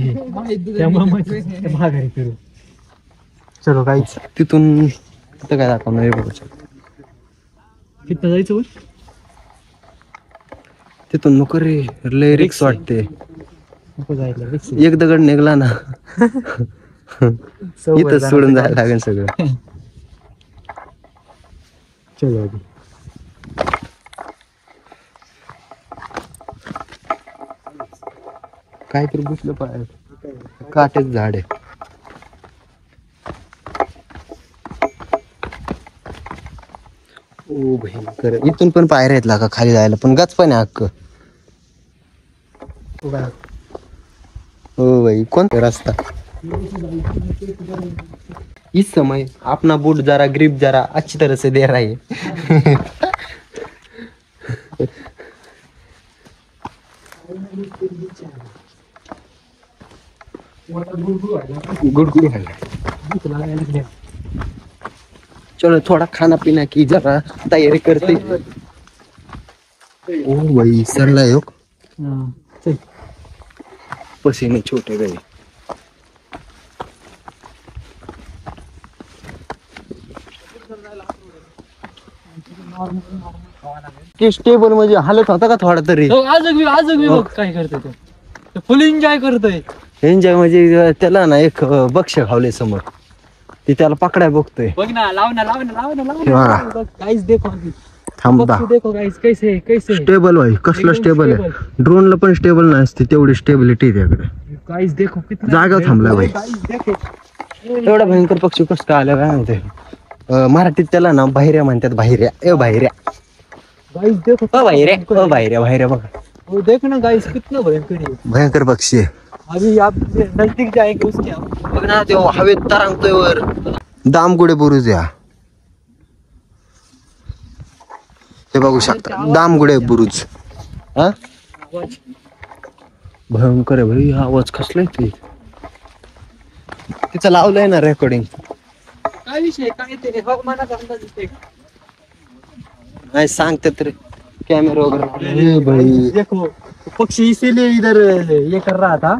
त्यामुळे माघारी करू. चलो काहीच तिथून तिथं काय दाखवणार हे बघू शकतो. तिथं जायचं वर? तिथून नको रे लय रिक्स वाटते. नको जायला. एक दगड निघला ना इथं सोडून जायला लागेल सगळं. चलो काहीतरी घुसलं पाय. काटेच झाड आहे. ओ भयंकर. इथून पण पायऱ्या आहेत लागा खाली जायला पण गच पण आहे अक्क. ओ भाई कौन रास्ता? इस समय अपना बूट जरा ग्रिप जरा अच्छी तरह से दे रहा है. गुड़गुड़ है. चलो थोड़ा खाना पीना की जरा तैयारी करते. ओ भाई सरला है. चल पसीने छोटे गए. की स्टेबल म्हणजे हालत होता का थोडा तरी? आजच मी बघ काय करतोय तो फुल एन्जॉय करतोय. एन्जॉय म्हणजे त्याला ना एक बक्ष खावले समोर, ती त्याला पकडाय बघतोय. बघ ना, लाव ना बघा. गाईस देखो थांबा. पक्षी देखो गाईस कैसे स्टेबल भाई, कसलं एकदम स्टेबल आहे. ड्रोनला पण स्टेबल नसते तेवढी स्टेबिलिटी त्याकडे. गाईस देखो कितना जागा थांबला बाई. गाईस देखो एवढा भयंकर पक्षी कसं काय आला काय माहिती. मराठीत त्याला ना बाहेऱ्या म्हणतात. बाहेऱ्या बाहेऱ्या गाईस देखो बाहेऱ्या बघा. वो देख ना गाइस कितना भयंकर है. भयंकर पक्षी आहे. अभी आप नजदीक जाएंगे उसके बघ ना ते हवेत तरंगतोय वर. दामगुडे बुरुज या, हे बघू शकता दामगुडे बुरुज. हा आवाज भयंकर आहे भाई. आवाज कसला ते तिचं लावलंय ना रेकॉर्डिंग. काय विषय काय ते हवामानाचा अंदाज येते. नाही सांगते तरी कॅमेरा वगैरे. भाई देखो पक्षी इसीलिए इधर ये कर रहा था.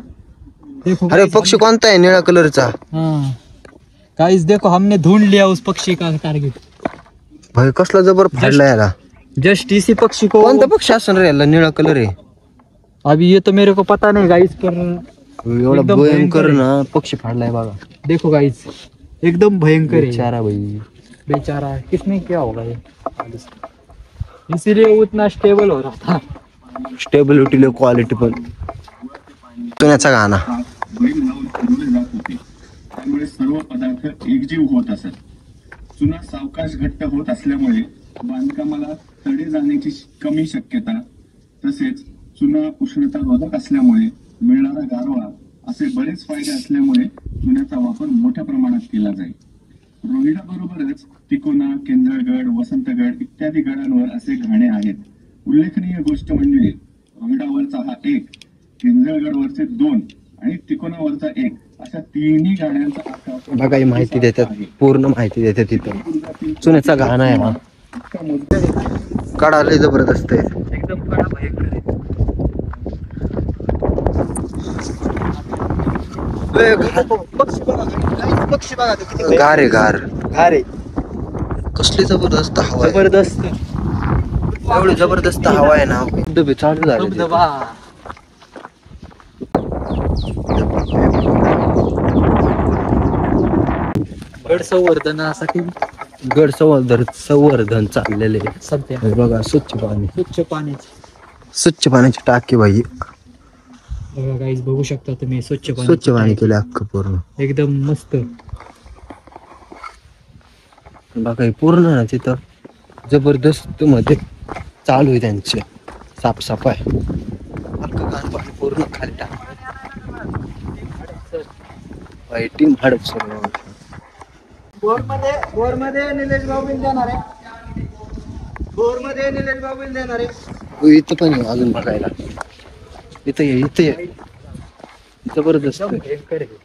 देखो अरे पक्षी कोणता आहे? निळ्या कलरचा. हाँ गाइस देखो हमने ढूंढ लिया उस पक्षी का टारगेट. भाई कसला जबर फाडला याला. जस्ट इसी पक्षी को. कोणता पक्षी असं रे याला? निळा कलर आहे. अभी ये तो मेरे को पता नहीं गाइस पर एवढा एकदम भयंकर भयंकर ना पक्षी फाडलाय बघा. देखो गाइस एकदम भयंकर है. बिचारा भाई. बेचारा किसने किया होगा ये, इसीलिए वो इतना स्टेबल हो रहा था. स्टेबिलिटी क्वालिटी पण. चुन्याचा गाणा. बैल लावून फिरवले जात होते, त्यामुळे सर्व पदार्थ एकजीव होत असत. चुना सावकाश घट्ट होत असल्यामुळे बांधकामाला तडे जाण्याची कमी शक्यता, तसेच चुना उष्णतारोधक असल्यामुळे मिळणारा गारवा असे बरेच फायदे असल्यामुळे चुन्याचा वापर मोठ्या प्रमाणात केला जाईल. रोहिडा बरोबरच तिकोना, केंद्रगड, वसंतगड इत्यादी गडांवर असे घाणे आहेत. उल्लेखनीय गोष्ट म्हणजे रोहिडावरचा हा एक, केंद्रगडवरचे 2 आणि तिकोनावरचा 1 अशा तिन्ही गाड्यांचा आकार बघा ही माहिती देतात, पूर्ण माहिती देतात तिथं. चुन्याचा गाणा आहे हा. कडा लय जबरदस्त आहे. एकदम बड़ा भयंकर है. पक्षी बघा गाइस, पक्षी बघा ते किती गार आहे गार. गार आहे. कसली जबरदस्त हवा आहे. जबरदस्त एवढी जबरदस्त हवा आहे ना. डबे चालू झाले तिथं. धबधबा. गड संवर्धनासाठी गड संवर्धन चाललेले सध्या हे बघा. स्वच्छ पाणी, स्वच्छ पाण्याची. स्वच्छ पाण्याची टाकी भाई. बघा गाईज बघू शकता तुम्ही स्वच्छ पाणी. स्वच्छ पाणी केलं अख्खं पूर्ण. एकदम मस्त. बघा हे पूर्ण ना तिथं जबरदस्त मध्ये चालू आहे त्यांचे साफसफाई. अख्खं घाण पाणी पूर्ण खाली टाक. टीम हडपसर. बोरमध्ये निलेश बाबू देणार आहे. बोरमध्ये निलेश बाबू देणार आहे. इथं पण आहे अजून बघायला. इथं ये. जबरदस्त आहे. भयंकर आहे.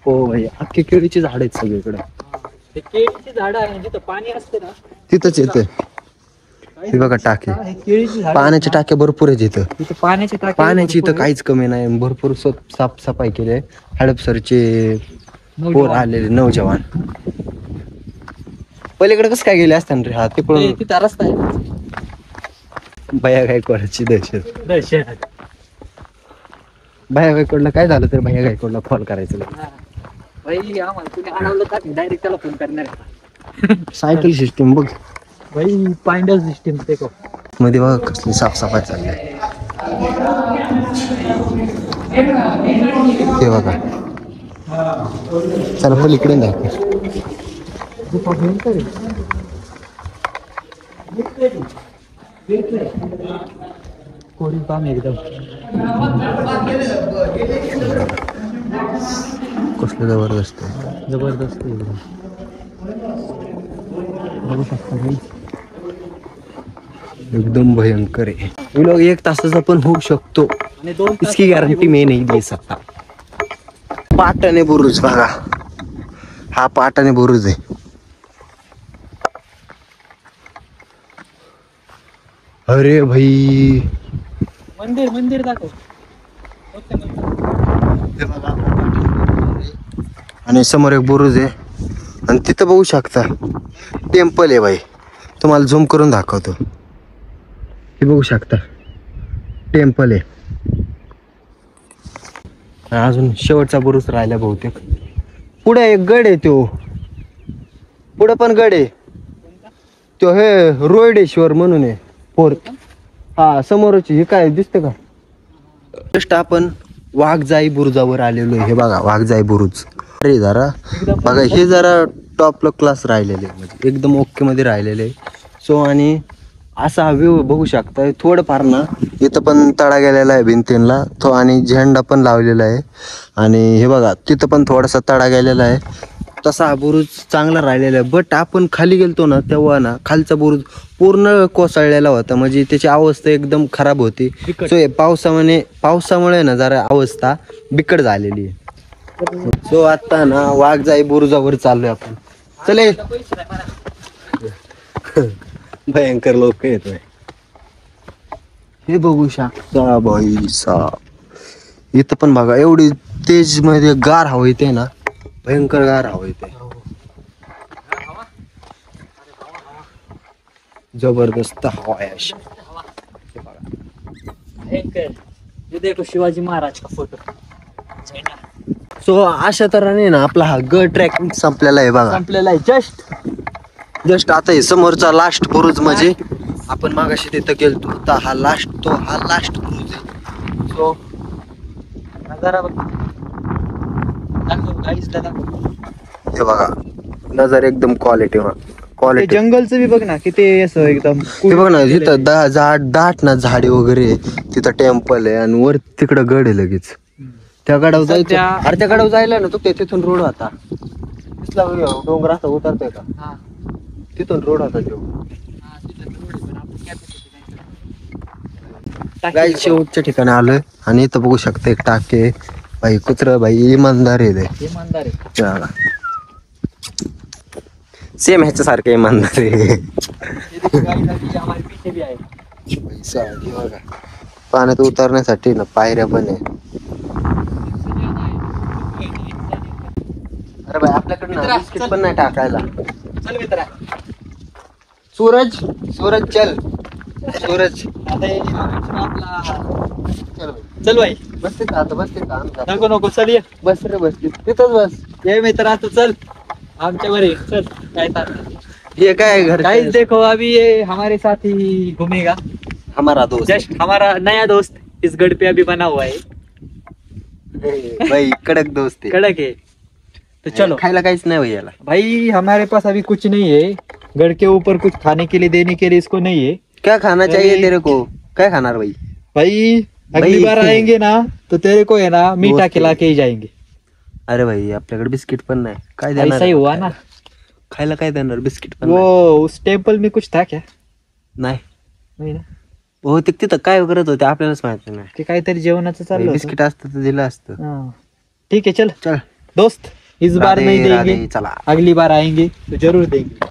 हो भाई अख्खी केळीची झाड आहेत सगळीकडे. ते केळीची झाडं आहे जिथं पाणी असते ना तिथंच येते. हे बघा टाकी. हे केळीची झाडं पाण्याच्या टाक्या भरपूर आहेत इथं. तिथं पाण्याची टाकी पाण्याची इथं काहीच कमी नाही. भरपूर साफसफाई केली आहे. हडपसरचे पोर नौजवान. आलेले नौजवान. पलीकडे कसं काय गेले असताना रे? हा ते तिकडून तिथं रस्ता आहे. भैया गायकवाडची दहशत. दर्शन. भैया गायकवाडला काय झालं तर भैया गायकवाडला कॉल करायचं. भाई आम्हाला तुम्ही आणवलं का डायरेक्ट त्याला फोन करणार आहे. सायकल सिस्टीम बघ. भाई पांडव सिस्टीम देखो. मध्ये बघा कसली साफसफाई चालली आहे. ते बघा. चला पलीकडून दाखव. भयंकर आहे. कोरी काम एकदम. कसलं जबरदस्त आहे. जबरदस्त एकदम. बघू शकता भाई. एकदम भयंकर आहे. व्लॉग 1 तासाचा पण होऊ शकतो. आणि 2 इसकी गॅरंटी मैं नहीं दे सकता. पाटाने बुरुज बघा. हा पाटाने बुरुज आहे. अरे भाई मंदिर दाखव. हे बघा. आणि समोर एक बुरुज आहे आणि तिथं बघू शकता टेम्पल आहे भाई. तुम्हाला झूम करून दाखवतो. हे बघू शकता टेम्पल आहे. अजून शेवटचा बुरुज राहिला बहुतेक. पुढे एक गड आहे तो, पुढे पण गड आहे तो, हे रोहिडेश्वर म्हणून आहे फोर्थ. हा समोरच हे काय दिसतं का? जस्ट आपण वाघजाई बुरुजावर आलेलो आहे. हे बघा वाघजाई बुरुज. अरे जरा बघा हे जरा टॉपला क्लास राहिलेले म्हणजे एकदम ओके मध्ये राहिलेले. सो आणि असा हा व्ह्यू बघू शकता. थोडंफार ना इथं पण तडा गेलेला आहे भिंतींना तो, आणि झेंडा पण लावलेला आहे. आणि हे बघा तिथं पण थोडासा तडा गेलेला आहे. तसा हा बुरुज चांगला राहिलेला आहे. बट आपण खाली गेलतो ना तेव्हा ना खालचा बुरुज पूर्ण कोसळलेला होता, म्हणजे त्याची अवस्था एकदम खराब होती. सो हे पावसामुळे ना जरा अवस्था बिकट झालेली आहे. सो आता ना वाघजाई बुरुजावर चाललोय आपण. चले भयंकर लोक येतोय. हे बघू शकता बाई साहेब. इथं पण बघा एवढी तेज मध्ये गार हवा येते ना, भयंकर गार हवा येते. जबरदस्त हवा आहे अशी. ये देखो शिवाजी महाराज का फोटो. सो अशा तऱ्हेने ना आपला हा गड ट्रॅकिंग संपलेला आहे बघा. संपलेला आहे जस्ट आता हे समोरचा लास्ट बुरुज म्हणजे आपण मागाशी तिथं गेलतो तर हा लास्ट बुरुज आहे. सो नजारा बघ. दाखव गाईसला दाखव. हे बघा नजर एकदम क्वालिटी. जंगलचं बी बघ ना किती असं एकदम. हे बघ ना तिथं दाट ना झाडे वगैरे, तिथं टेम्पल आहे आणि वर तिकडं गड आहे लगेच. त्या गडावर जायचं. अरे त्या गडावर जायला ना तो तिथून रोड होता. दिसला डोंगर असा उतरतोय का, तिथून रोड होता तो. गाई शेवटच्या ठिकाणी आलोय आणि इथं बघू शकता एक टाके. भाई कुत्र भाई इमानदार आहे. सेम ह्याच्या सारखं इमानदार आहे. पाण्यात उतरण्यासाठी ना पायऱ्या पण आहे. अरे भाई आपल्याकडे बिस्किट पण नाही टाकायला. चल मित्रा. सूरज चल. सूरज चल भाई. बसते का आता? बसते का? नको चल ये. बस रे बस तिथंच बस. ये मित्रा तू चल आमच्या बरे. चल काय ये काय घर गाइस देखो अभी ये हमारे साथ ही घूमेगा. हमारा दोस्त. जस्ट हमारा नया दोस्त इस गढ़ पे अभी बना हुआ है. भाई कडक दोस्त है. कड़क है. तो चलो. खायला काहीच नाही भैयाला. भाई हमारे पास अभी कुछ नहीं है. गढ़ के ऊपर कुछ खाने के लिए देने के लिए इसको नहीं है. क्या खाना चाहिए तेरे को? क्या खाना भाई? भाई अगली बार आएंगे ना तो तेरे को है ना मीठा खिला के ही जाएंगे. अरे भाई आपल्याकडे बिस्किट पण नाही. काय ऐसा देणार? ही हुआ ना. खायला काय देणार? बिस्किट पण वो नाही. उस टेम्पल में कुछ था क्या? नाही. नाही ना. बहुतेक तिथं काय करत होते आपल्यालाच माहिती नाही. ते काहीतरी जेवणाचं चाललं होतं. बिस्किट असतं तर दिलं असतं. हाँ. ठीक है चल चल दोस्त. इस बार राधे, नहीं राधे, देंगे. चला. अगली बार आएंगे तो जरूर देंगे.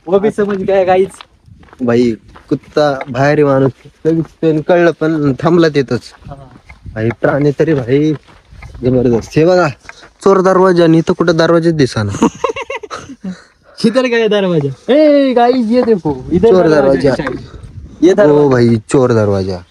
वो भी समझ गया गाइस. भाई कुत्ता बाहेर माणूस लगेच कळलं पण थांबला तिथंच. भाई प्राणी तरी भाई जबरदस्त. हे बघा चोर दरवाजा आणि इथं कुठं दरवाजाच दिसाना. किधर गया दरवाजा? ए गाइस ये देखो इधर चोर दरवाजा. ये दरवाजा. ओ भाई चोर दरवाजा.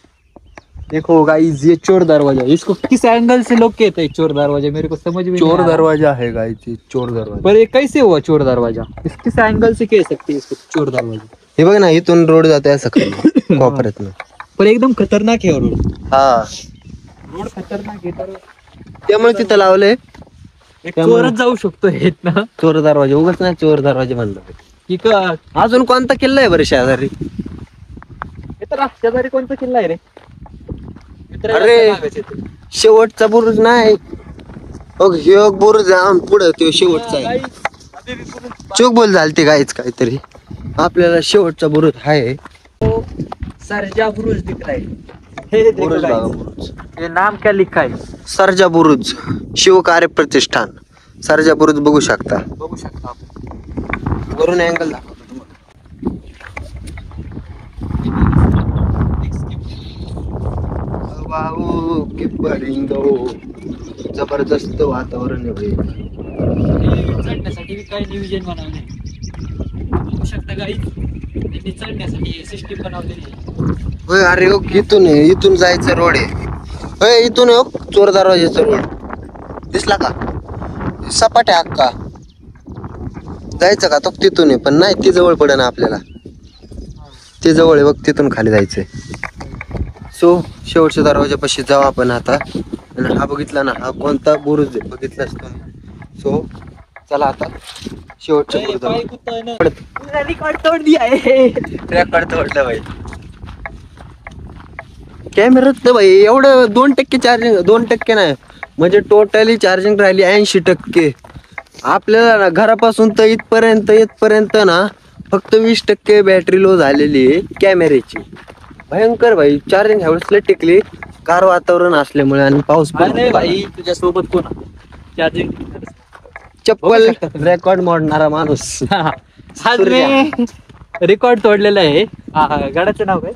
देखो गाइस ये चोर दरवाजा. इसको किस एंगल से लोग कहते हैं चोर दरवाजा मेरे को समझ में चोर नहीं आ रहा. दरवाजा है गाइस. चोर दरवाजा. पर ये कैसे हुआ चोर दरवाजा? इस किस एंगल से कह सकते हैं इसको चोर दरवाजा? हे बघ ना इथून रोड जाते असं खाली कोपऱ्यातनं. पर एकदम खतरनाक है रोड. हा रोड खतरनाक आहे तर त्यामुळे तिथं लावलंय एक चोरच जाऊ शकतो हे ना. चोर दरवाजा. उगाच नाही चोर दरवाजा म्हणलं. की का अजून कोणता किल्ला आहे बरं शेजारी? मित्रा शेजारी कोणता किल्ला आहे रे? अरे शेवटचा बुरुज नाही. ह्यो बुरुज पुढे तो शेवटचा आहे. चूक बोल झालती गायच काहीतरी. आपल्याला शेवटचा बुरुज आहे. सरजा बुरुज दिख रहा है. हे देखो बुरुज बघा, guys. बुरुज. ये नाम क्या लिखा है? सरजा बुरुज शिव कार्य प्रतिष्ठान. सरजा बुरुज बघू शकता. बघू शकता आपण. वरून अँगल दाखवतो तुम्हाला. जबरदस्त वातावरण आहे. चढण्यासाठी बी काही नियोजन बनवले. शकता गाईज त्यांनी चढण्यासाठी सिस्टीम बनवलेली आहे. होय अरे हो इथून आहे, इथून जायचं रोड आहे. होय इथून हो चोर दरवाजाचा रोड दिसला का? सपाट आहे अक्का. जायचं का तो तिथून आहे पण नाही ती जवळ पडे ना आपल्याला. ती जवळ आहे बघ तिथून खाली जायचंय. सो शेवटच्या दरवाजापाशी जाऊ आपण आता. आणि हा बघितला ना हा कोणता बुरुज आहे बघितलाच तुम्ही. सो चला आता शेवटच्या बुरुजावर. रिकॉर्ड तोड दिया आहे. रेकॉर्ड तोडलं बाई. कॅमेरात तर भाई एवढं 2% चार्जिंग 2% नाही म्हणजे टोटली चार्जिंग राहिली 80%. आपल्याला ना घरापासून तर इथपर्यंत ना फक्त 20% बॅटरी लो झालेली आहे कॅमेऱ्याची. भयंकर भाई चार्जिंग ह्यावेळेस टिकली गार वातावरण असल्यामुळे आणि पाऊस पण अरे भाई तुझ्या सोबत कोण चार्जिंग चप्पल रेकॉर्ड मोडणारा माणूस. आज मी रेकॉर्ड तोडलेलं आहे. गाडाचं नाव काय?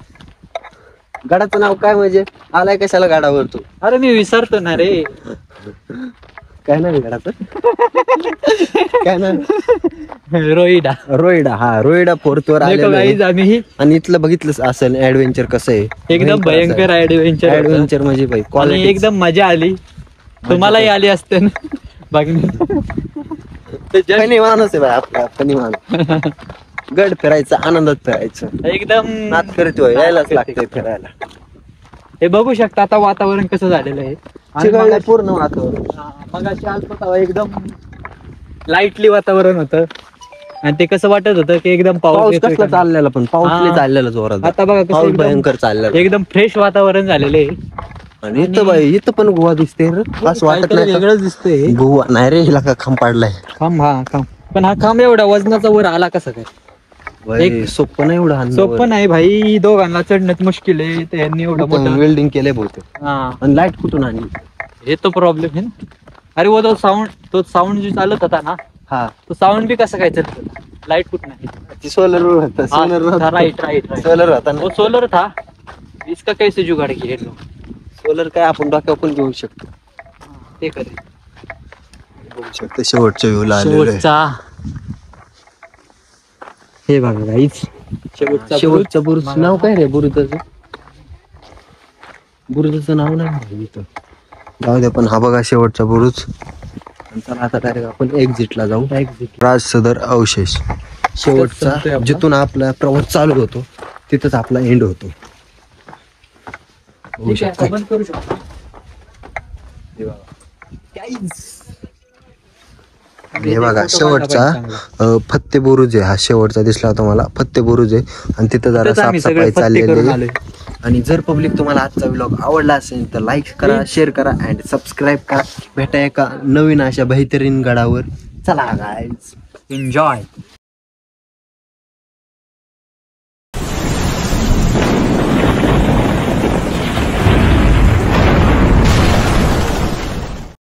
गाडाचं नाव काय म्हणजे आलाय कशाला गाडावर तू? अरे मी विसरतो ना रे. काय नाही गाडाचं काय नाही रोईडा. रोईडा. हा रोईडा 4th वर आलेलो आहे. गाईज आम्ही आणि इथलं बघितलं असेल ऍडव्हेंचर कसं आहे. एकदम भयंकर ऍडव्हेंचर ऍडव्हेंचर म्हणजे भाई आणि क्वालिटी एकदम मजा आली. तुम्हालाही आली असते ना बघण्यात. फनी माणूस आहे भाई आपला फनी माणूस. गड फिरायचं आनंदात फिरायचं एकदम नात करतोय यायलाच लागतंय फिरायला. हे बघू शकता आता वातावरण कसं झालेलं आहे. आणि चिघळलंय मगाशी- पूर्ण वातावरण. मगाशी आलतो तेव्हा एकदम लाईटली वातावरण होतं आणि ते कसं वाटत होतं की एकदम पाऊस पाऊस येतोय कसला का? चाललेला पण पाऊस हा. नाही चाललेला जोरात. आता बघा कसं पाऊस एकदम- भयंकर चाललेला. एकदम फ्रेश वातावरण झालेलं आहे. आणि इथं बाई इथं पण गोवा दिसते असं वाटत काहीतरी नाही का? वेगळंच दिसतंय. गोवा नाही रे हिला का खांब पाडलाय. खांब पण हा खांब एवढा वजनाचा वर आला कसा काय? बाई, सोपं नाही एवढं हाणणं सोपं वर. नाही भाई. दोघांना चढण्यात मुश्किल आहे. त्यांनी एवढं मोठं वेल्डिंग केलंय बहुतेक. हा आणि लाईट कुठून आणली? हे तो प्रॉब्लेम आहे ना. अरे वो तो साऊंड जो चालत होता ना हा तो साऊंड भी कसं काय चालत होता? लाईट कुठं नाही. ती सोलर होता. राइट राइट सोलर होता ना. वो सोलर था. इसका कैसे जुगाड़ किए लोग? सोलर काय आपण डोक्यावर पण घेऊ शकतो. ते करे बघू शकतो शेवटच्या व्ह्यूला आलेलो आहे. शेवटचा हे बघा गाईच शेवटचं बुरुज नाव काय रे बुरुजाचं? बुरुजाचं नाव नाही माहिती इथं. जाऊ दे पण हा बघा शेवटचा बुरुज. आणि चला आता डायरेक्ट आपण एक्झिटला जाऊ. राज सदर अवशेष शेवटचा संपतोय आपला. जिथून आपला प्रवास चालू होतो तिथंच आपला एंड होतो. बघू ठीक आहे, शकतो. आपण बंद करू शकतो. हे बघा शेवटचा फत्ते बुरुज आहे. हा शेवटचा दिसला तुम्हाला फत्ते बुरुज आहे. आणि तिथं जरा तिथंच आम्ही साफसफाई सगळे पत्ते चाललेली करून आहे. आलोय. आणि जर पब्लिक तुम्हाला आजचा व्लॉग आवडला असेल तर लाईक करा, शेअर करा अँड सबस्क्राईब करा. भेटा एका नवीन अशा बेहतरीन गडावर. चला गाईज एन्जॉय.